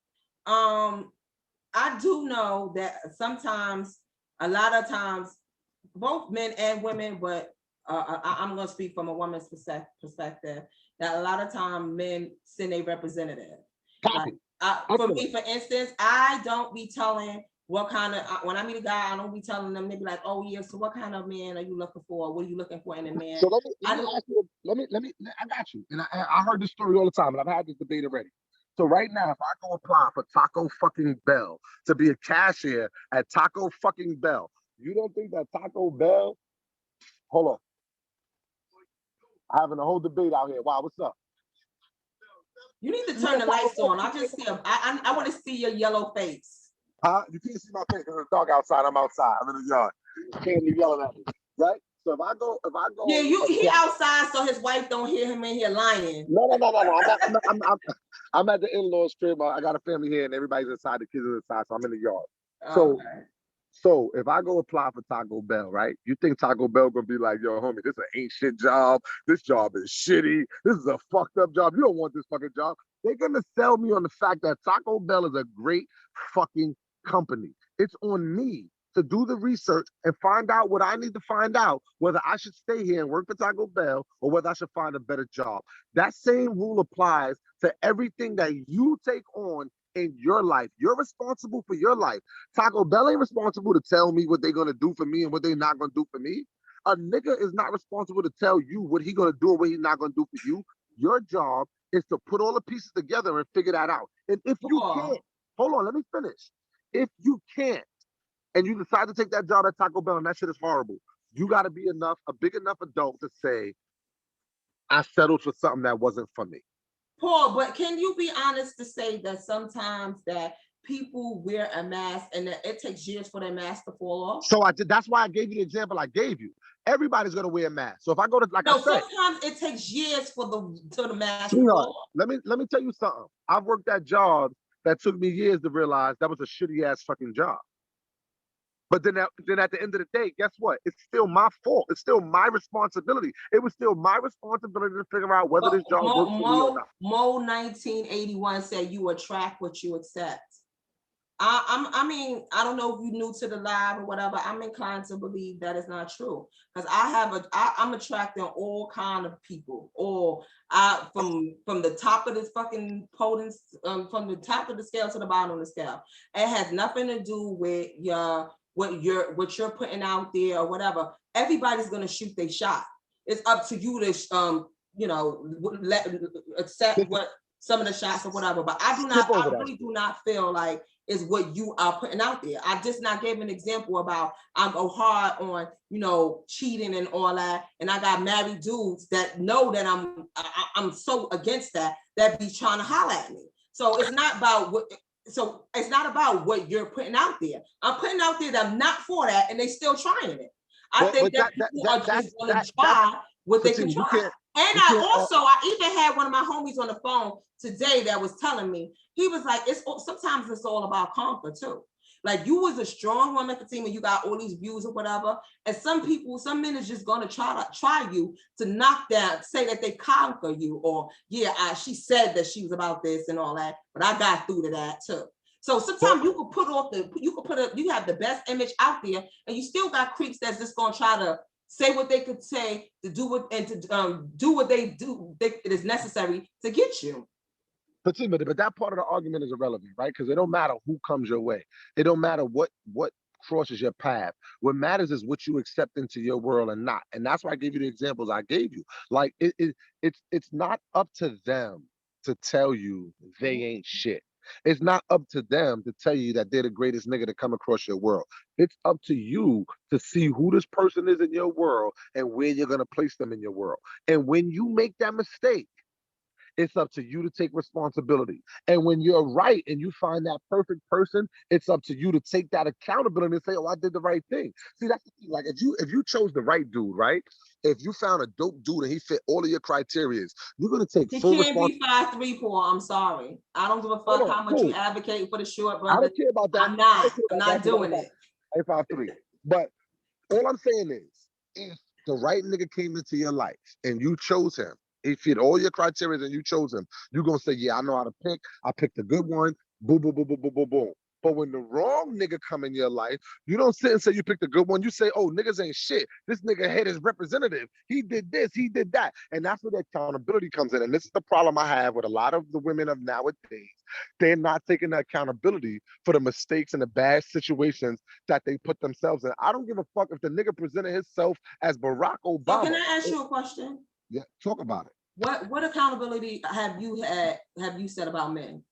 I do know that sometimes, a lot of times, both men and women, but I'm going to speak from a woman's perspective, that a lot of times men send a representative. Like, for me, for instance, I don't be telling what kind of, when I meet a guy, I don't be telling them, they be like, oh yeah, so what kind of man are you looking for? What are you looking for in a man? So let me I got you. And I heard this story all the time, and I've had this debate already. So right now, if I go apply for Taco fucking Bell to be a cashier at Taco fucking Bell, you don't think that Taco Bell, hold on, having a whole debate out here. Wow, what's up? You need to turn the lights on. I just see I want to see your yellow face. Huh? You can't see my face because it's dark outside. I'm outside. I'm in the yard. You can't be yelling at me, right? So if I go. Yeah, he outside, so his wife don't hear him in here lying. No. I'm at the in-laws crib. I got a family here, and everybody's inside. The kids are inside, so I'm in the yard. Okay. So if I go apply for Taco Bell, right? You think Taco Bell gonna be like, yo, homie, this is an ain't shit job. This job is shitty. This is a fucked up job. You don't want this fucking job. They're gonna sell me on the fact that Taco Bell is a great fucking company. It's on me to do the research and find out what I need to find out, whether I should stay here and work for Taco Bell or whether I should find a better job. That same rule applies to everything that you take on in your life. You're responsible for your life. Taco Bell ain't responsible to tell me what they're gonna do for me and what they're not gonna do for me. A nigga is not responsible to tell you what he's gonna do and what he's not gonna do for you. Your job is to put all the pieces together and figure that out. And if you can't, hold on, let me finish. If you can't, and you decide to take that job at Taco Bell and that shit is horrible, you gotta be a big enough adult to say, I settled for something that wasn't for me. Paul, but can you be honest to say that sometimes that people wear a mask and that it takes years for their mask to fall off? So that's why I gave you the example I gave you. Everybody's gonna wear a mask. So if I go to sometimes it takes years for the mask to fall off. Let me tell you something. I've worked at jobs that took me years to realize that was a shitty ass fucking job. But then at the end of the day, guess what? It's still my fault. It's still my responsibility. It was still my responsibility to figure out whether this job works for me or not. Mo 1981 said you attract what you accept. I mean, I don't know if you're new to the live or whatever. I'm inclined to believe that is not true, because I'm attracting all kind of people, or from the top of this fucking potence, from the top of the scale to the bottom of the scale. It has nothing to do with what you're putting out there or whatever. Everybody's gonna shoot their shot. It's up to you to accept what some of the shots or whatever. But I really do not feel like is what you are putting out there. I just not gave an example about I go hard on, you know, cheating and all that. And I got married dudes that know that I'm so against that be trying to holler at me. So it's not about what you're putting out there. I'm putting out there that I'm not for that, and they still trying it. I think that people are just going to try what they can try. And I even had one of my homies on the phone today that was telling me, he was like, sometimes it's all about conquer too. Like you was a strong woman for team and you got all these views or whatever. And some men is just gonna try you to knock down, say that they conquer you, or she said that she was about this and all that, but I got through to that too. So sometimes you have the best image out there, and you still got creeps that's just gonna try to say what they could say to do what and to do what they do. It is necessary to get you. But that part of the argument is irrelevant, right? Because it don't matter who comes your way. It don't matter what crosses your path. What matters is what you accept into your world and not. And that's why I gave you the examples I gave you. Like it's not up to them to tell you they ain't shit. It's not up to them to tell you that they're the greatest nigga to come across your world. It's up to you to see who this person is in your world and where you're going to place them in your world. And when you make that mistake, it's up to you to take responsibility. And when you're right and you find that perfect person, it's up to you to take that accountability and say, oh, I did the right thing. See, that's the thing. Like if you chose the right dude, right? If you found a dope dude and he fit all of your criteria, you're going to take full responsibility. He can't be 5'3", Paul. I'm sorry. I don't give a fuck how much you advocate for the short brother. I don't care about that. I'm not doing it. I'm 5'3". But all I'm saying is, if the right nigga came into your life and you chose him, he fit all your criteria and you chose him, you're going to say, yeah, I know how to pick. I picked a good one. Boom, boom, boom, boom, boom, boom, boom. But when the wrong nigga come in your life, you don't sit and say you picked a good one. You say, oh, niggas ain't shit. This nigga had his representative. He did this, he did that. And that's where the accountability comes in. And this is the problem I have with a lot of the women of nowadays. They're not taking the accountability for the mistakes and the bad situations that they put themselves in. I don't give a fuck if the nigga presented himself as Barack Obama. So can I ask you a question? Yeah, talk about it. What accountability have you said about men?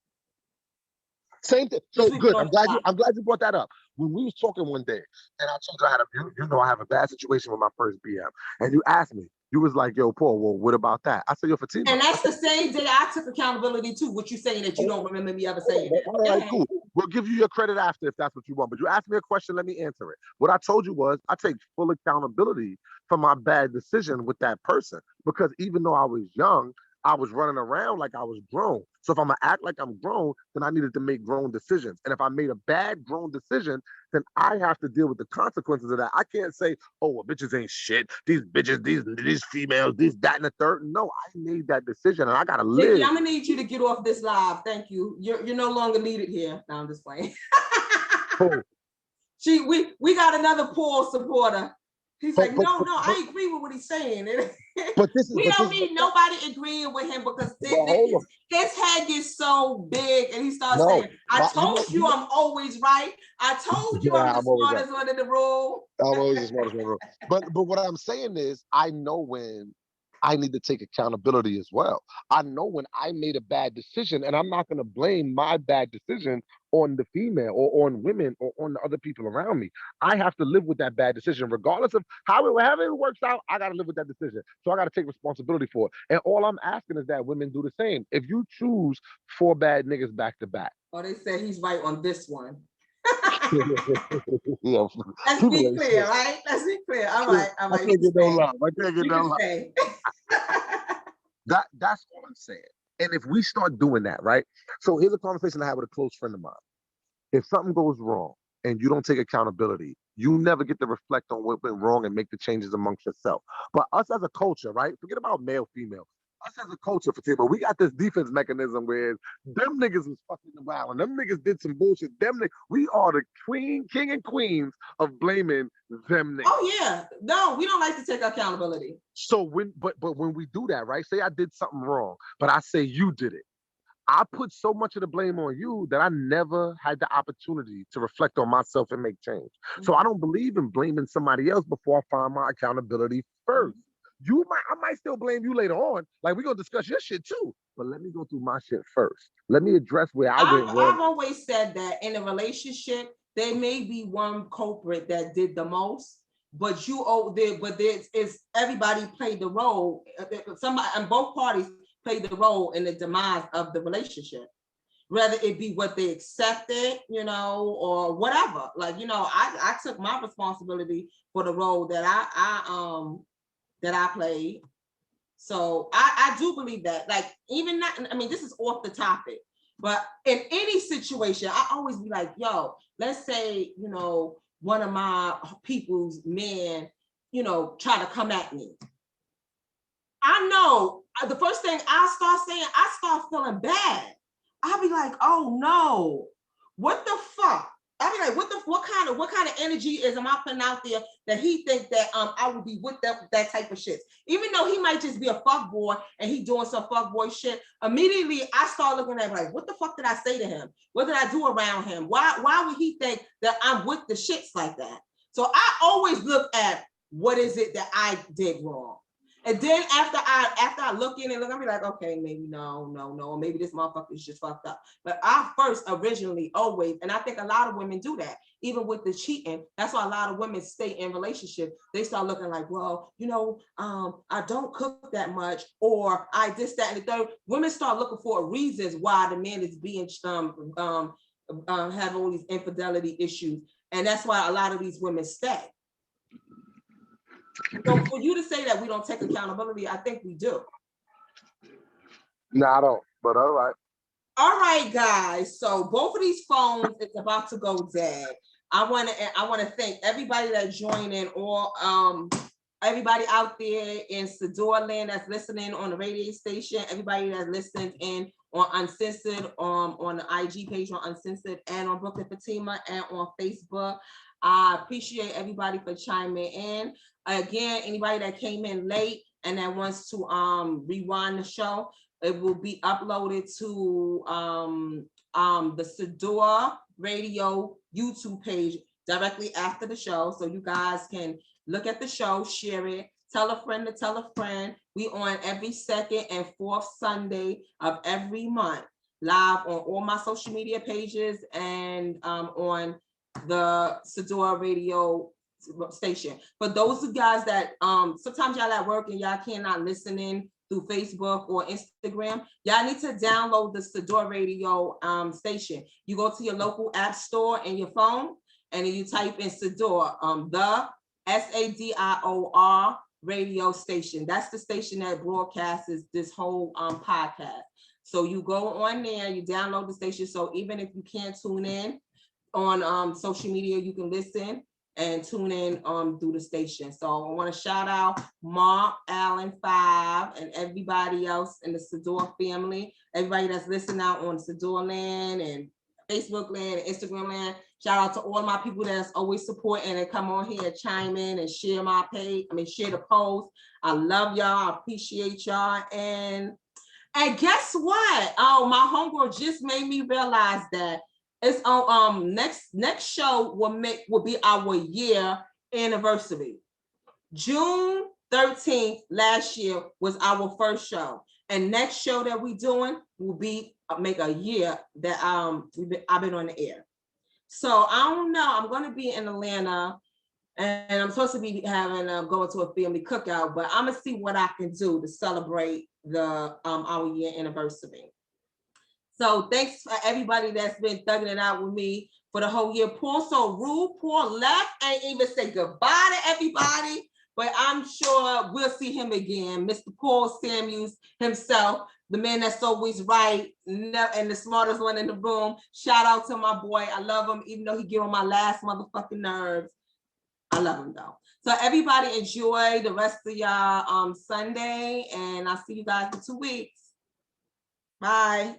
Same thing. So good. I'm glad you brought that up. When we was talking one day, and I told you I have a bad situation with my first BM, and you asked me, you was like, yo, Paul, well, what about that? I said, yo, Fatima. And that's the same day I took accountability too. What you saying that you don't remember me ever saying that? All right, cool. We'll give you your credit after if that's what you want. But you asked me a question, let me answer it. What I told you was I take full accountability for my bad decision with that person, because even though I was young, I was running around like I was grown. So if I'm gonna act like I'm grown, then I needed to make grown decisions. And if I made a bad grown decision, then I have to deal with the consequences of that. I can't say, oh, well, bitches ain't shit. These bitches, these females, that, and the third. No, I made that decision and I gotta live. Nikki, I'm gonna need you to get off this live. Thank you. You're no longer needed here. No, I'm just playing. Cool. We got another Paul supporter. He's like, no, I agree with what he's saying. We don't need nobody agreeing with him because his head gets so big and he starts saying, I told you I'm always right. I told you I'm the smartest one in the room. I'm always the smartest one in the room. But what I'm saying is, I know when I need to take accountability as well. I know when I made a bad decision, and I'm not going to blame my bad decision on the female or on women or on the other people around me. I have to live with that bad decision, regardless of however it works out. I got to live with that decision. So I got to take responsibility for it. And all I'm asking is that women do the same. If you choose 4 bad niggas back to back. Oh, they said he's right on this one. Yeah. Let's be clear, right? Let's be clear. All right. I can't get no love. I can't get no love. That's all I'm saying. And if we start doing that, right? So here's a conversation I had with a close friend of mine. If something goes wrong and you don't take accountability, you never get to reflect on what went wrong and make the changes amongst yourself. But us as a culture, right? Forget about male, female. Us as a culture, Fatima, we got this defense mechanism where them niggas was fucking around and them niggas did some bullshit. We are the king and queens of blaming them niggas. Oh yeah, no, we don't like to take accountability. So when we do that, right? Say I did something wrong, but I say you did it. I put so much of the blame on you that I never had the opportunity to reflect on myself and make change. So I don't believe in blaming somebody else before I find my accountability first. I might still blame you later on. Like, we're gonna discuss your shit too. But let me go through my shit first. Let me address where I went wrong. I've always said that in a relationship, there may be one culprit that did the most, but there's everybody played the role. Somebody and both parties played the role in the demise of the relationship. Whether it be what they accepted, or whatever. Like, I took my responsibility for the role that I played. So I do believe that. Like, even not, I mean, this is off the topic, but in any situation, I always be like, yo, let's say, one of my people's men, try to come at me. I know the first thing I start feeling bad. I'll be like, oh no, what the fuck? I'll be like, what kind of energy am I putting out there that he think that I would be with that type of shit? Even though he might just be a fuck boy and he doing some fuck boy shit, immediately I start looking at him like, what the fuck did I say to him? What did I do around him? Why would he think that I'm with the shits like that? So I always look at what is it that I did wrong. And then after I look in and look, I'll be like, okay, maybe no, maybe this motherfucker is just fucked up. But I first originally always, and I think a lot of women do that, even with the cheating. That's why a lot of women stay in relationships. They start looking like, well, I don't cook that much, or I this, that, and the third. Women start looking for reasons why the man is being have all these infidelity issues, and that's why a lot of these women stay. So for you to say that we don't take accountability, I think we do. No, I don't, but all right. All right, guys. So both of these phones is about to go dead. I want to thank everybody that joined in, or everybody out there in Sador land that's listening on the radio station, everybody that's listening in on Uncensored, on the IG page on Uncensored, and on Brooklyn Fatima, and on Facebook. I appreciate everybody for chiming in. Again, anybody that came in late and that wants to rewind the show, it will be uploaded to the Sador Radio YouTube page directly after the show. So you guys can look at the show, share it, tell a friend to tell a friend. We on every second and fourth Sunday of every month, live on all my social media pages and on the Sador Radio station. For those of guys that sometimes y'all at work and y'all cannot listen in through Facebook or Instagram, y'all need to download the Sador Radio station. You go to your local app store in your phone, and then you type in Sador, the SADIOR radio station. That's the station that broadcasts this whole podcast. So you go on there, you download the station. So even if you can't tune in on social media, you can listen and tune in through the station. So I want to shout out Mark, Allen 5, and everybody else in the Sador family, everybody that's listening out on Sador land and Facebook land and Instagram land. Shout out to all my people that's always supporting and come on here and chime in and share my page. Share the post. I love y'all. I appreciate y'all. And guess what? Oh, my homegirl just made me realize that it's on next show will be our year anniversary. June 13th last year was our first show, and next show that we doing will be make a year that I've been on the air. So I don't know. I'm gonna be in Atlanta, and I'm supposed to be having going to a family cookout, but I'm gonna see what I can do to celebrate the our year anniversary. So thanks for everybody that's been thugging it out with me for the whole year. Paul so rude. Paul left, ain't even say goodbye to everybody, but I'm sure we'll see him again. Mr. Paul Samuels himself, the man that's always right and the smartest one in the room. Shout out to my boy. I love him, even though he get on my last motherfucking nerves. I love him though. So everybody enjoy the rest of y'all Sunday, and I'll see you guys in 2 weeks. Bye.